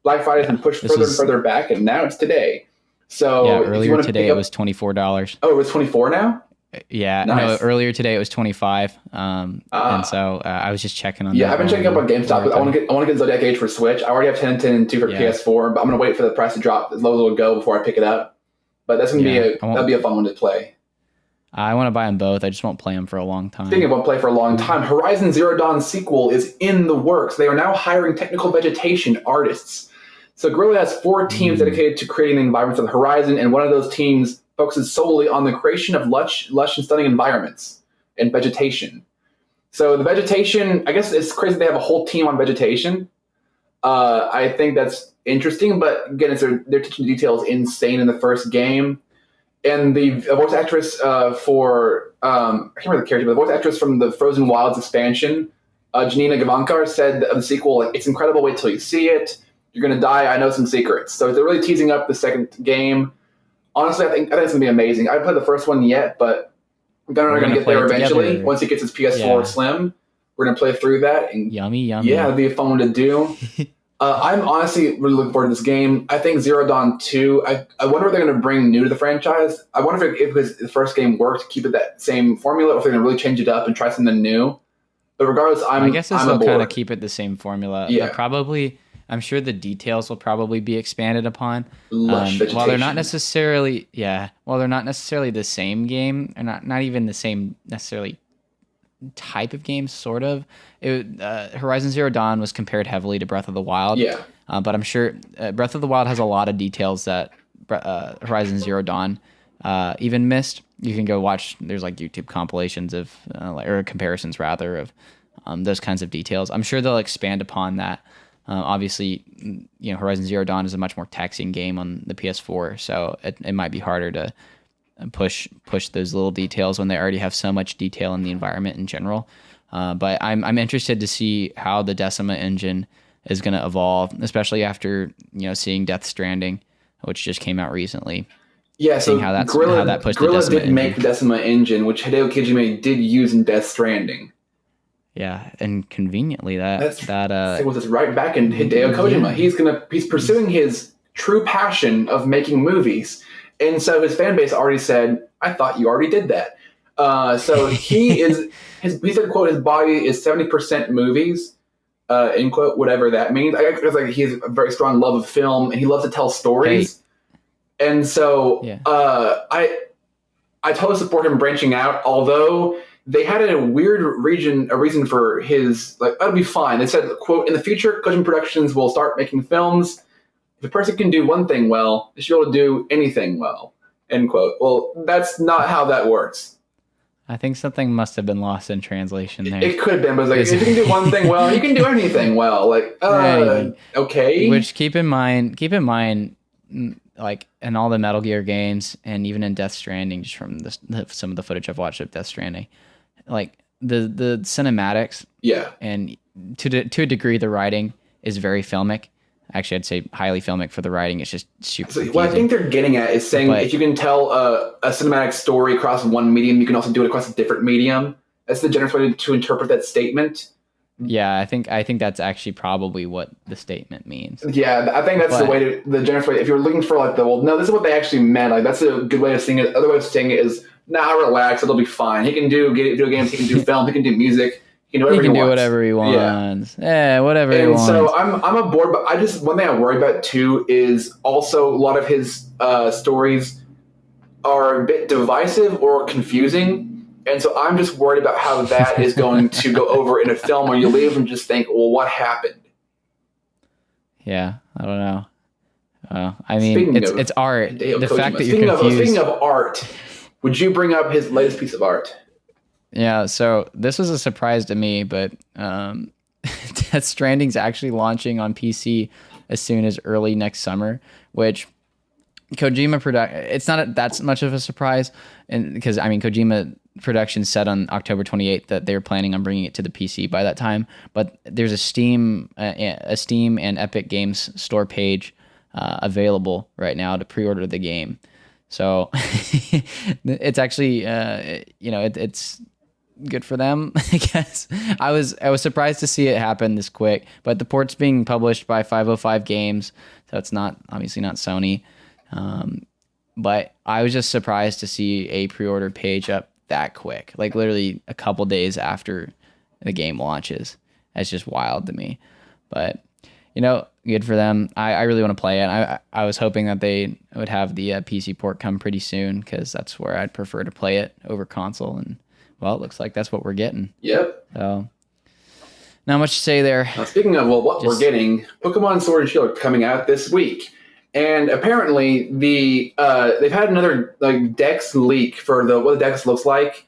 Black Friday's been pushed further and further back, and now it's today. So earlier today it was $24. Oh, it was 24 now? Yeah, nice. No, earlier today it was 25. And so I was just checking on that. Yeah, I've been checking up on GameStop. I want to get Zodiac Age for Switch. I already have 10 and 10 2 for PS4, but I'm going to wait for the price to drop as low as it'll go before I pick it up. But that's going to that'll be a fun one to play. I want to buy them both. I just won't play them for a long time. Speaking of won't play for a long time, Horizon Zero Dawn sequel is in the works. They are now hiring technical vegetation artists. So Guerrilla has 4 teams dedicated to creating the environments of the Horizon, and one of those teams focuses solely on the creation of lush and stunning environments and vegetation. So the vegetation, I guess it's crazy they have a whole team on vegetation. I think that's interesting, but again, their attention to detail is insane in the first game. And the voice actress for, I can't remember the character, but the voice actress from the Frozen Wilds expansion, Janina Gavankar, said of the sequel, it's incredible, wait till you see it. You're going to die, I know some secrets. So they're really teasing up the second game. Honestly, I think it's going to be amazing. I haven't played the first one yet, but Gunnar and I are going to get there eventually. Together. Once he gets his PS4 Slim, we're going to play through that. And yummy. Yeah, it'll be a fun one to do. I'm honestly really looking forward to this game. I think Zero Dawn 2, I wonder what they're going to bring new to the franchise. I wonder if the first game worked, keep it that same formula, or if they're going to really change it up and try something new. But regardless, I guess they'll kind of keep it the same formula. Yeah. I'm sure the details will probably be expanded upon. Lush vegetation. While they're not necessarily the same game, or not even the same necessarily type of game, sort of. Horizon Zero Dawn was compared heavily to Breath of the Wild. Yeah. But I'm sure Breath of the Wild has a lot of details that Horizon Zero Dawn even missed. You can go watch, there's like YouTube compilations of, or comparisons rather, of those kinds of details. I'm sure they'll expand upon that. Obviously, Horizon Zero Dawn is a much more taxing game on the PS4, so it might be harder to push those little details when they already have so much detail in the environment in general. But I'm interested to see how the Decima engine is going to evolve, especially after seeing Death Stranding, which just came out recently. Yeah, so how that pushed Guerrilla the Decima did make the Decima engine, which Hideo Kojima did use in Death Stranding. Yeah, and conveniently it was right back in Hideo Kojima. He's pursuing his true passion of making movies, and so his fan base already said, "I thought you already did that." So he said, "quote His body is 70% movies." End quote, whatever that means. I guess like he has a very strong love of film, and he loves to tell stories. And so I totally support him branching out, although they had a weird reason for his, like, that'll be fine. They said, quote, in the future, Kojima Productions will start making films. If a person can do one thing well, they should be able to do anything well, end quote. Well, that's not how that works. I think something must have been lost in translation there. It could have been, but it's like, if you can do one thing well, you can do anything well. Like, okay. Which keep in mind, like in all the Metal Gear games and even in Death Stranding, just from some of the footage I've watched of Death Stranding, like the cinematics, and to a degree the writing is very filmic. Actually, I'd say highly filmic for the writing. It's just super. So what I think they're getting at is saying if you can tell a cinematic story across one medium, you can also do it across a different medium. That's the generous way to interpret that statement. Yeah, I think that's actually probably what the statement means. Yeah, I think that's the generous way. If you're looking for like no, this is what they actually meant. Like that's a good way of seeing it. Other way of saying it is, relax, it'll be fine. He can do video games. He can do film. He can do music. He can do whatever he wants. Yeah, whatever he wants. And so I'm aboard, but one thing I worry about too is also a lot of his stories are a bit divisive or confusing. And so I'm just worried about how that is going to go over in a film where you leave and just think, well, what happened? Yeah, I don't know. I mean, it's art. The fact that you're confused. Speaking of art, would you bring up his latest piece of art? Yeah, so this was a surprise to me, but Death Stranding's actually launching on PC as soon as early next summer, which Kojima it's not that's much of a surprise, and because Kojima Productions said on October 28th that they're planning on bringing it to the PC by that time, but there's a Steam and Epic Games store page available right now to pre-order the game. So it's actually it's good for them, I guess. I was surprised to see it happen this quick, but the port's being published by 505 Games, so it's obviously not Sony. But I was just surprised to see a pre-order page up that quick, like literally a couple days after the game launches. That's just wild to me. But good for them. I really want to play it. I was hoping that they would have the PC port come pretty soon, because that's where I'd prefer to play it over console. And well, it looks like that's what we're getting. Yep. So not much to say there. Speaking of we're getting, Pokemon Sword and Shield are coming out this week. And apparently, they've had another Dex leak for what the Dex looks like,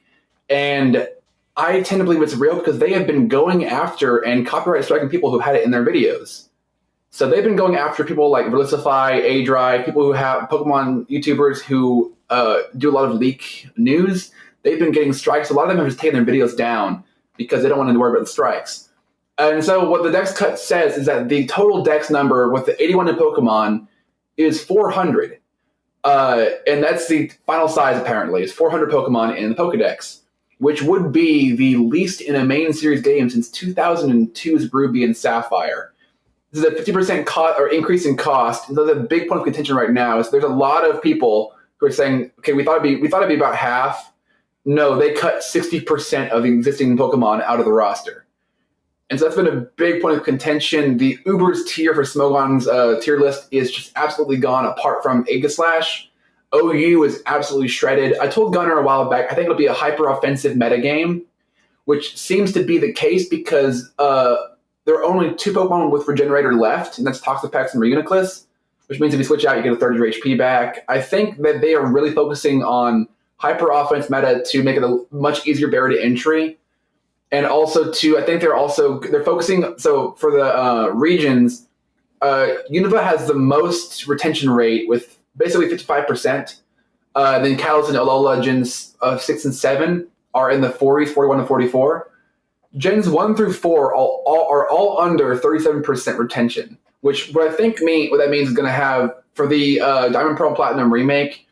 and I tend to believe it's real because they have been going after and copyright striking people who had it in their videos. So they've been going after people like Relisify, A-Drive, people who have Pokemon YouTubers who do a lot of leak news. They've been getting strikes. A lot of them have just taken their videos down because they don't want to worry about the strikes. And so what the Dex cut says is that the total Dex number with the 81 in Pokemon is 400. And that's the final size, apparently. It's 400 Pokemon in the Pokedex, which would be the least in a main series game since 2002's Ruby and Sapphire. This is a 50% increase in cost. And the big point of contention right now is there's a lot of people who are saying, okay, we thought it'd be about half. No, they cut 60% of the existing Pokemon out of the roster. And so that's been a big point of contention. The Uber's tier for Smogon's tier list is just absolutely gone, apart from Aegislash. OU is absolutely shredded. I told Gunnar a while back, I think it'll be a hyper-offensive metagame, which seems to be the case because there are only 2 Pokemon with Regenerator left, and that's Toxapex and Reuniclus, which means if you switch out, you get a third of your HP back. I think that they are really focusing on hyper-offense meta to make it a much easier barrier to entry. And also, I think they're focusing. So for the regions, Unova has the most retention rate with basically 55%. Then Kalos and Alola gens 6 and 7 are in the 40s, 41 to 44. Gens 1 through 4 are all under 37% retention, which what that means is going to have for the Diamond Pearl Platinum remake,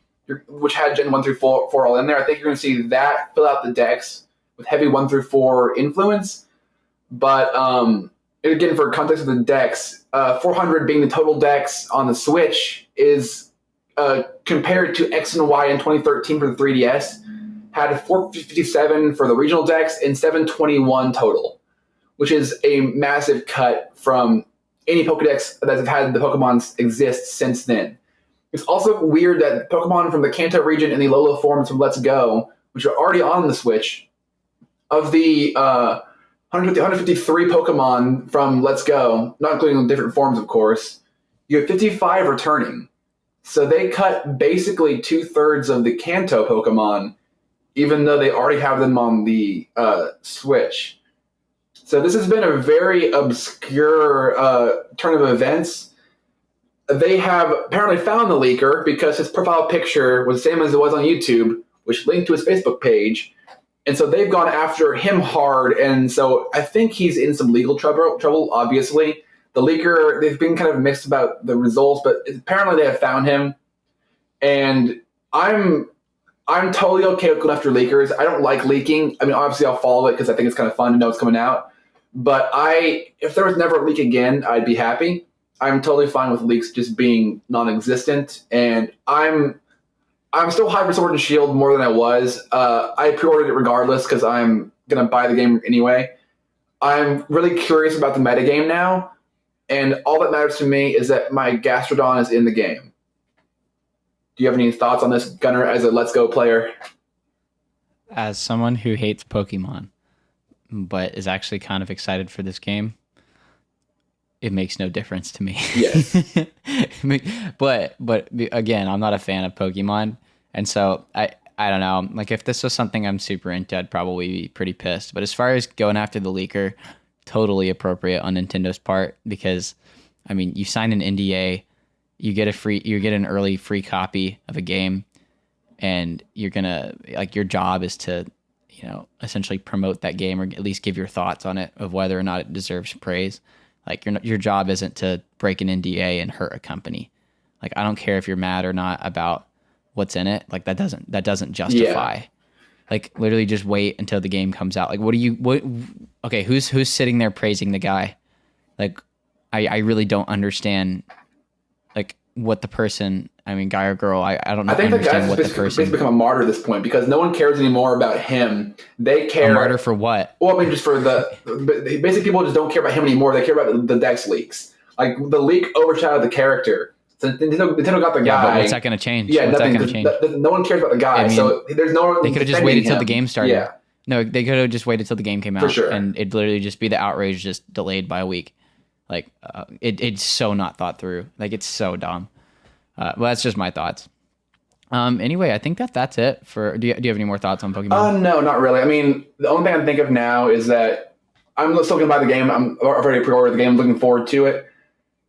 which had Gen 1 through 4 all in there. I think you're going to see that fill out the decks with heavy 1 through 4 influence. But again, for context of the decks, 400 being the total decks on the Switch is compared to X and Y in 2013 for the 3DS, had 457 for the regional decks and 721 total, which is a massive cut from any Pokedex that have had the Pokemon exist since then. It's also weird that Pokemon from the Kanto region and the Alola forms from Let's Go, which are already on the Switch, of the 153 Pokemon from Let's Go, not including the different forms, of course, you have 55 returning. So they cut basically 2/3 of the Kanto Pokemon, even though they already have them on the Switch. So this has been a very obscure turn of events. They have apparently found the leaker because his profile picture was the same as it was on YouTube, which linked to his Facebook page. And so they've gone after him hard. And so I think he's in some legal trouble, obviously. The leaker, they've been kind of mixed about the results, but apparently they have found him. And I'm totally okay with going after leakers. I don't like leaking. I mean, obviously I'll follow it because I think it's kind of fun to know what's coming out. But if there was never a leak again, I'd be happy. I'm totally fine with leaks just being non-existent. And I'm still high for Sword and Shield more than I was. I pre-ordered it regardless because I'm going to buy the game anyway. I'm really curious about the metagame now. And all that matters to me is that my Gastrodon is in the game. Do you have any thoughts on this, Gunnar, as a Let's Go player? As someone who hates Pokemon, but is actually kind of excited for this game, it makes no difference to me. Yes. but again, I'm not a fan of Pokemon. And so I don't know. Like if this was something I'm super into, I'd probably be pretty pissed. But as far as going after the leaker, totally appropriate on Nintendo's part because, I mean, you sign an NDA, you get an early free copy of a game, and you're gonna your job is to, essentially promote that game or at least give your thoughts on it of whether or not it deserves praise. Like your job isn't to break an NDA and hurt a company. Like I don't care if you're mad or not about what's in it. Like that doesn't justify. Yeah. Like literally just wait until the game comes out. Like okay, who's sitting there praising the guy? Like I really don't understand like what the person, I mean guy or girl, I don't know. I think the guy's basically become a martyr at this point because no one cares anymore about him. They care. A martyr for what? Well, I mean just for basically people just don't care about him anymore. They care about the Dex leaks. Like the leak overshadowed the character. So Nintendo got the guy. But what's that going to change? Yeah, what's nothing. That change? No one cares about the guy. I mean, so there's no. They could have just waited till the game started. Yeah. No, they could have just waited till the game came out. For sure. And it'd literally just be the outrage just delayed by a week. Like it's so not thought through. Like it's so dumb. Well, that's just my thoughts. Anyway, I think that's it for. Do you have any more thoughts on Pokemon? No, not really. I mean, the only thing I can think of now is that I'm still going to buy the game. I've already pre-ordered the game. I'm looking forward to it.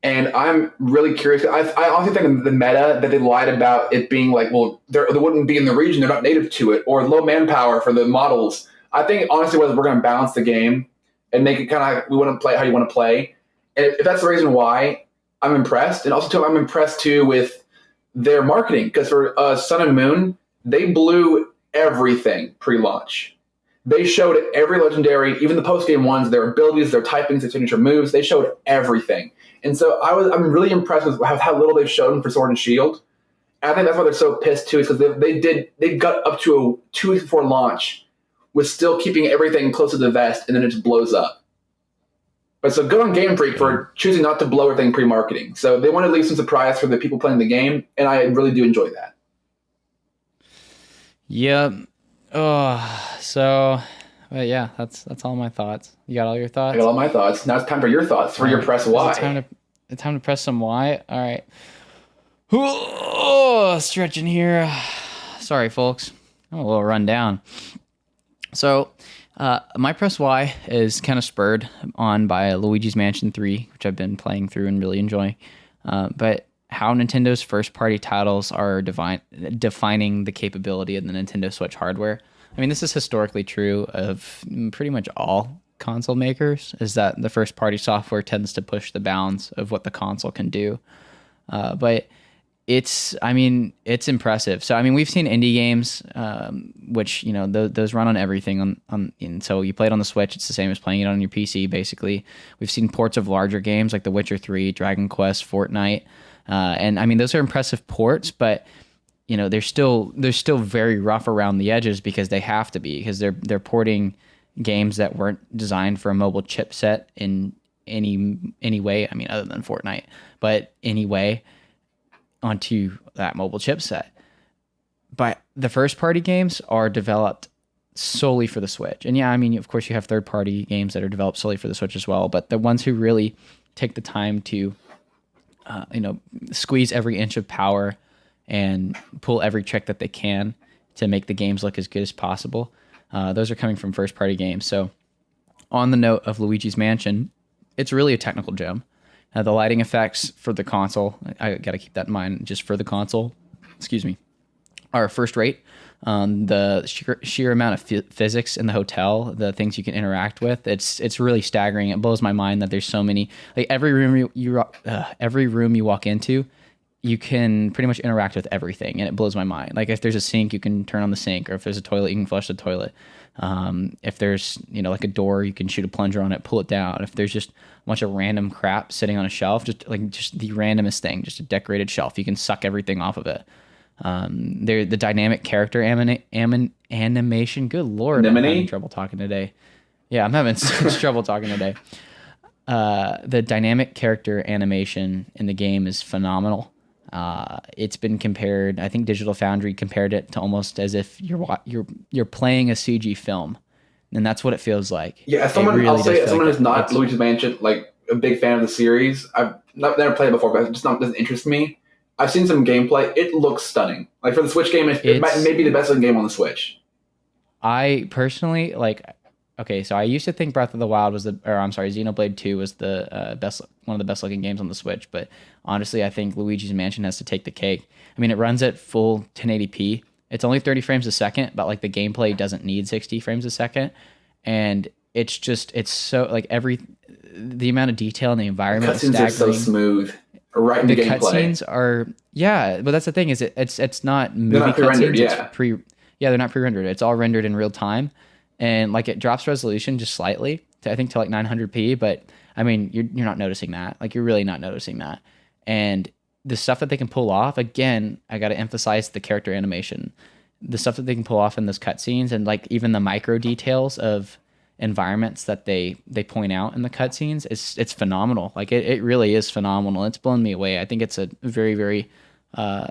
And I'm really curious. I honestly think the meta that they lied about it being like, well, they wouldn't be in the region. They're not native to it, or low manpower for the models. I think honestly, we're going to balance the game and make it kind of we want to play how you want to play. And if that's the reason why, I'm impressed. And also too, I'm impressed too with their marketing. Because for Sun and Moon, they blew everything pre-launch. They showed every legendary, even the post-game ones, their abilities, their typings, their signature moves. They showed everything. And so I'm really impressed with how little they've shown for Sword and Shield. And I think that's why they're so pissed too, is because they got up to 2 weeks before launch with still keeping everything close to the vest, and then it just blows up. But so good on Game Freak for choosing not to blow everything pre-marketing. So they want to leave some surprise for the people playing the game, and I really do enjoy that. Yep. Oh, so, but yeah, that's all my thoughts. You got all your thoughts? I got all my thoughts. Now it's time for your thoughts, for your press Y. It's time to press some Y? All right. Oh, stretching here. Sorry, folks. I'm a little run down. So, my press Y is kind of spurred on by Luigi's Mansion 3, which I've been playing through and really enjoying. But how Nintendo's first-party titles are defining the capability of the Nintendo Switch hardware. I mean, this is historically true of pretty much all console makers, is that the first-party software tends to push the bounds of what the console can do. But it's impressive. So, I mean, we've seen indie games, which, you know, those run on everything. And so you play it on the Switch, it's the same as playing it on your PC, basically. We've seen ports of larger games like The Witcher 3, Dragon Quest, Fortnite. And I mean, those are impressive ports, but you know, they're still very rough around the edges because they have to be, because they're porting games that weren't designed for a mobile chipset in any way. I mean, other than Fortnite, but anyway, onto that mobile chipset. But the first party games are developed solely for the Switch. And yeah, I mean, of course you have third party games that are developed solely for the Switch as well, but the ones who really take the time to squeeze every inch of power and pull every trick that they can to make the games look as good as possible. Those are coming from first-party games. So on the note of Luigi's Mansion, it's really a technical gem. The lighting effects for the console, I got to keep that in mind, just for the console, are first rate. The sheer amount of physics in the hotel, the things you can interact with, it's really staggering. It blows my mind that there's so many. Like every room you walk into, you can pretty much interact with everything, and it blows my mind. Like if there's a sink, you can turn on the sink, or if there's a toilet, you can flush the toilet. If there's like a door, you can shoot a plunger on it, pull it down. If there's just a bunch of random crap sitting on a shelf, just the randomest thing, just a decorated shelf, you can suck everything off of it. The dynamic character animation. Good Lord, I'm having trouble talking today. Yeah, I'm having such trouble talking today. The dynamic character animation in the game is phenomenal. It's been compared, I think Digital Foundry compared it to almost as if you're playing a CG film, and that's what it feels like. Yeah, as someone who's not Luigi's Mansion, like a big fan of the series, I've never played it before, but it just doesn't interest me. I've seen some gameplay. It looks stunning. Like for the Switch game, it may be the best looking game on the Switch. I personally so I used to think Breath of the Wild Xenoblade 2 was the one of the best looking games on the Switch, but honestly, I think Luigi's Mansion has to take the cake. I mean, it runs at full 1080p. It's only 30 frames a second, but like the gameplay doesn't need 60 frames a second, and it's so like the amount of detail in the environment is staggering. Cutscenes are so smooth. Right in the gameplay. Cutscenes are, but that's the thing, is it's not movie cutscenes. They're not pre-rendered. It's all rendered in real time, and like it drops resolution just slightly to like 900p. But I mean, you're not noticing that. Like you're really not noticing that. And the stuff that they can pull off, again, I got to emphasize the character animation, the stuff that they can pull off in those cutscenes, and like even the micro details of environments that they point out in the cutscenes, it's phenomenal. Like it really is phenomenal. It's blown me away. I think it's a very, very,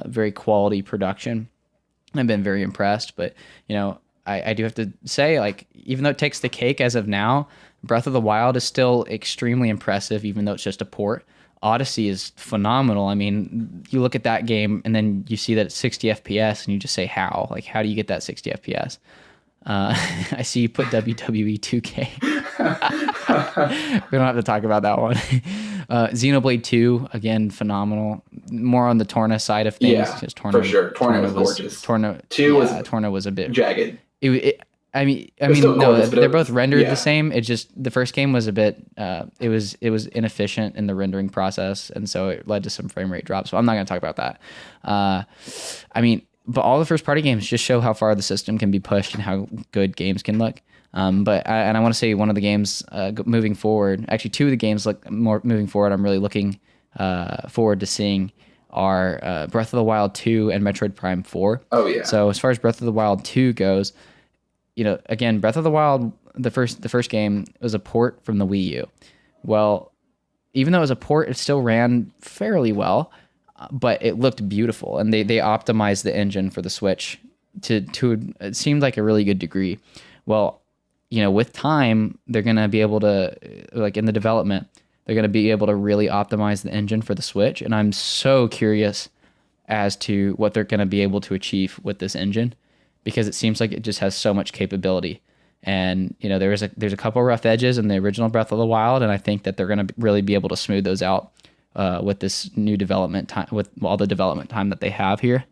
very quality production. I've been very impressed, but I do have to say, like, even though it takes the cake as of now, Breath of the Wild is still extremely impressive, even though it's just a port. Odyssey is phenomenal. I mean, you look at that game and then you see that it's 60 FPS and you just say, how? Like, how do you get that 60 FPS? I see you put WWE 2K. We don't have to talk about that one. Xenoblade 2, again, phenomenal. More on the Torna side of things. Yeah, for sure. Torna was gorgeous. Torna was a bit jagged. No, they're both rendered the same. It just the first game was a bit it was inefficient in the rendering process, and so it led to some frame rate drops. So I'm not going to talk about that. But all the first party games just show how far the system can be pushed and how good games can look. I want to say one of the games moving forward, actually two of the games moving forward, I'm really looking forward to seeing are Breath of the Wild 2 and Metroid Prime 4. Oh yeah. So as far as Breath of the Wild 2 goes, again, Breath of the Wild, the first game was a port from the Wii U. Well, even though it was a port, it still ran fairly well, but it looked beautiful, and they optimized the engine for the Switch to it seemed like a really good degree. Well, with time, they're going to be able to, in the development, they're going to be able to really optimize the engine for the Switch, and I'm so curious as to what they're going to be able to achieve with this engine, because it seems like it just has so much capability. And there's a couple rough edges in the original Breath of the Wild, and I think that they're going to really be able to smooth those out with this new development time, with all the development time that they have here,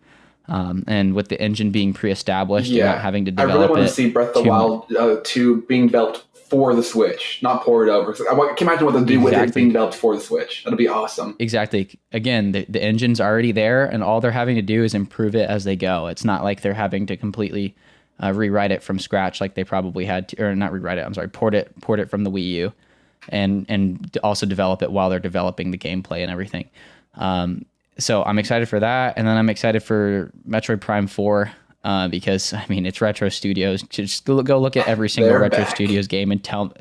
and with the engine being pre-established and not having to develop it. I really want to see Breath of the Wild 2 being developed for the Switch, not poured over. I can't imagine what they'll do with it being developed for the Switch. That'll be awesome. Exactly. Again, the engine's already there, and all they're having to do is improve it as they go. It's not like they're having to completely rewrite it from scratch like they probably had to, or not rewrite it, I'm sorry, port it from the Wii U, and also develop it while they're developing the gameplay and everything. So I'm excited for that, and then I'm excited for Metroid Prime 4 because it's Retro Studios. Just go look at every single Retro Studios game and tell.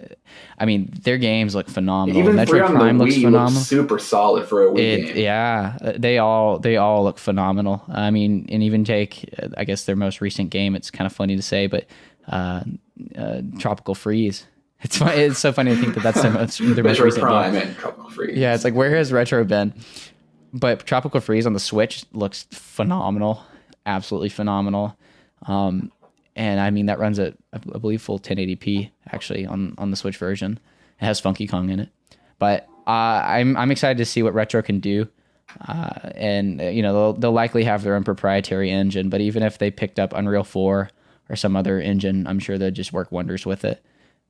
Their games look phenomenal. Even Metroid Prime looks phenomenal. Looks super solid for a Wii game. Yeah, they all look phenomenal. And even take I guess their most recent game. It's kind of funny to say, but Tropical Freeze. It's funny. It's so funny to think that that's their most recent Prime game. And Tropical Freeze. Yeah, it's like, where has Retro been? But Tropical Freeze on the Switch looks phenomenal, absolutely phenomenal. And that runs at, I believe, full 1080p actually on the Switch version. It has Funky Kong in it. But I'm excited to see what Retro can do. And they'll likely have their own proprietary engine. But even if they picked up Unreal 4 or some other engine, I'm sure they'll just work wonders with it.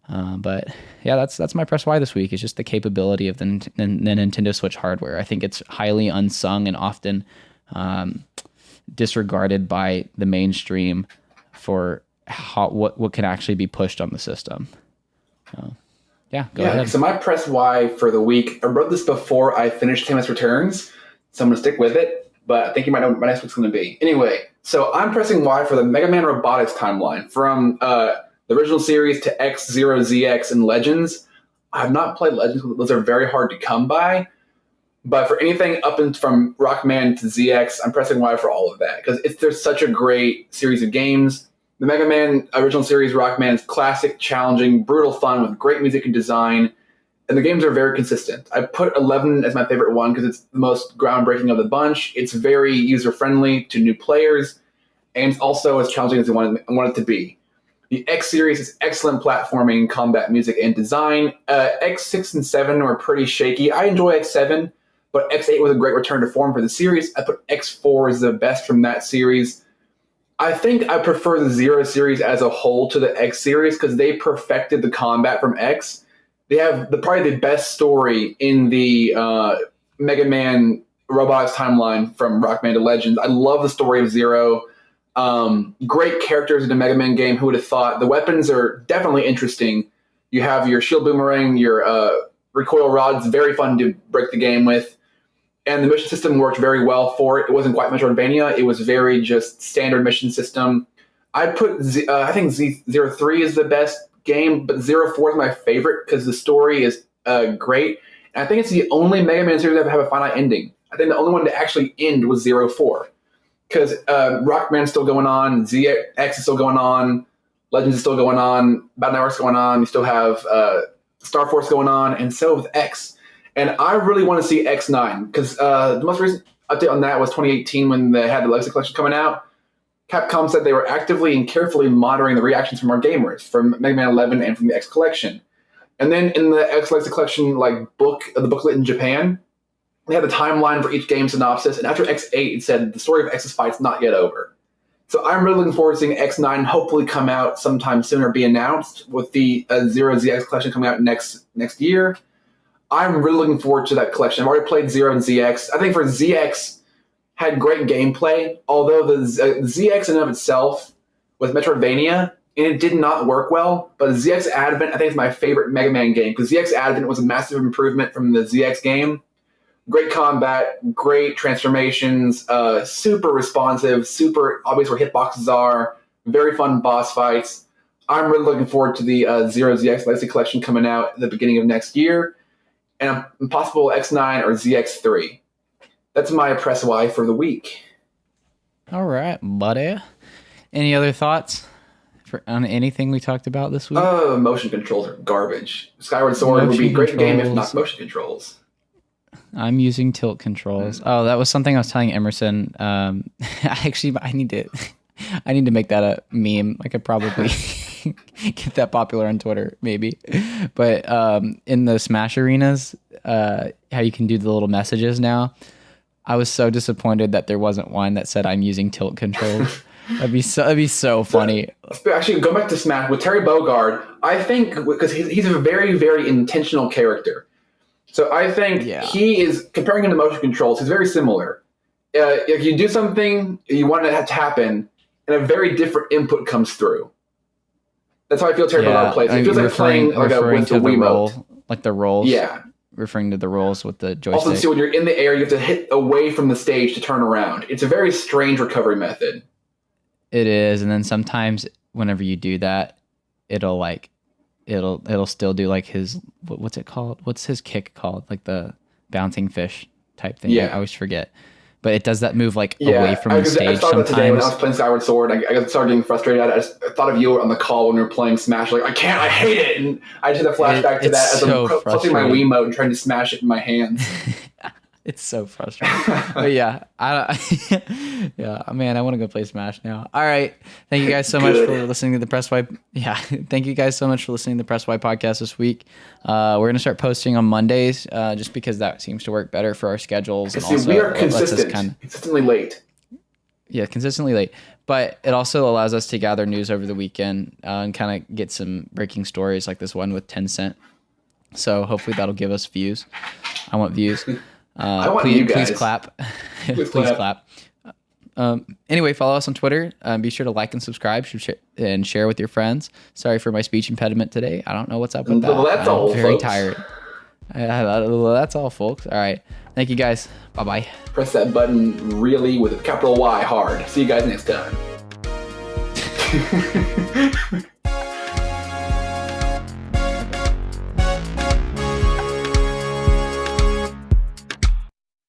But yeah, that's my press why this week. It's just the capability of the Nintendo Switch hardware. I think it's highly unsung and often disregarded by the mainstream for what can actually be pushed on the system. So, go ahead. So my press why for the week, I wrote this before I finished Samus Returns, so I'm going to stick with it, but I think you might know what my next week's going to be. Anyway, so I'm pressing Y for the Mega Man Robotics timeline from the original series to X0, ZX, and Legends. I have not played Legends. Those are very hard to come by. But for anything up and from Rockman to ZX, I'm pressing Y for all of that. Because there's such a great series of games. The Mega Man original series, Rockman, is classic, challenging, brutal fun with great music and design. And the games are very consistent. I put 11 as my favorite one because it's the most groundbreaking of the bunch. It's very user-friendly to new players. And it's also as challenging as I want it to be. The X series is excellent platforming, combat music, and design. X6 and 7 were pretty shaky. I enjoy X7, but X8 was a great return to form for the series. I put X4 as the best from that series. I think I prefer the Zero series as a whole to the X series because they perfected the combat from X. They have probably the best story in the Mega Man Robotics timeline from Rockman to Legends. I love the story of Zero. Great characters in the Mega Man game. Who would have thought? The weapons are definitely interesting. You have your shield boomerang, your recoil rods, very fun to break the game with. And the mission system worked very well for it. It wasn't quite Metroidvania. It was very just standard mission system. I'd put, I think Z03 is the best game, but 04 is my favorite because the story is great. And I think it's the only Mega Man series that have a finite ending. I think the only one to actually end was 04. Because Rockman's still going on, ZX is still going on, Legends is still going on, Battle Network's going on, you still have Star Force going on, and so with X. And I really want to see X9, because the most recent update on that was 2018 when they had the Legacy Collection coming out. Capcom said they were actively and carefully monitoring the reactions from our gamers, from Mega Man 11 and from the X Collection. And then in the X Legacy Collection the booklet in Japan, they had a timeline for each game synopsis, and after X8, it said the story of X's fight's not yet over. So I'm really looking forward to seeing X9 hopefully come out sometime soon or be announced with the Zero ZX collection coming out next year. I'm really looking forward to that collection. I've already played Zero and ZX. I think for ZX had great gameplay, although the ZX in and of itself was Metroidvania, and it did not work well. But ZX Advent, I think, is my favorite Mega Man game, because ZX Advent was a massive improvement from the ZX game. Great combat, great transformations, super responsive, super obvious where hitboxes are, very fun boss fights. I'm really looking forward to the Zero ZX Legacy Collection coming out at the beginning of next year, and a possible X9 or ZX3. That's my Press Y for the week. All right, buddy. Any other thoughts on anything we talked about this week? Motion controls are garbage. Skyward Sword would be a great game if not motion controls. I'm using tilt controls. Oh, that was something I was telling Emerson. I need to make that a meme. I could probably get that popular on Twitter, maybe. But in the Smash arenas, how you can do the little messages now, I was so disappointed that there wasn't one that said I'm using tilt controls. That'd be so funny. Actually, go back to Smash with Terry Bogard. I think because he's a very, very intentional character. So I think he is, comparing him to motion controls, he's very similar. If you do something you want it to happen, and a very different input comes through. That's how I feel Terry Bogard plays. It feels like playing with the Wiimote. Like the rolls. Yeah. Referring to the rolls with the joystick. Also, see, when you're in the air, you have to hit away from the stage to turn around. It's a very strange recovery method. It is, and then sometimes whenever you do that, it'll still do like his, what's it called? What's his kick called? Like the bouncing fish type thing. Yeah. I always forget. But it does that move like away from the stage. I thought sometimes. That today when I was playing Skyward Sword. I started getting frustrated. I thought of you on the call when we were playing Smash. Like, I hate it. And I just had a flashback to that as I'm flipping my Wiimote and trying to smash it in my hands. It's so frustrating. But yeah, man, I want to go play Smash now. All right. Thank you guys so much for listening to the Press Y. Yeah. Thank you guys so much for listening to the Press Y podcast this week. We're going to start posting on Mondays just because that seems to work better for our schedules. And also, we are consistently late. Yeah, consistently late. But it also allows us to gather news over the weekend and kind of get some breaking stories like this one with Tencent. So hopefully that'll give us views. I want views. Please clap. Please clap. Anyway, follow us on Twitter. Be sure to like and subscribe and share with your friends. Sorry for my speech impediment today. I don't know what's up with that. Well, that's I'm very tired. That's all, folks. All right. Thank you, guys. Bye-bye. Press that button really with a capital Y hard. See you guys next time.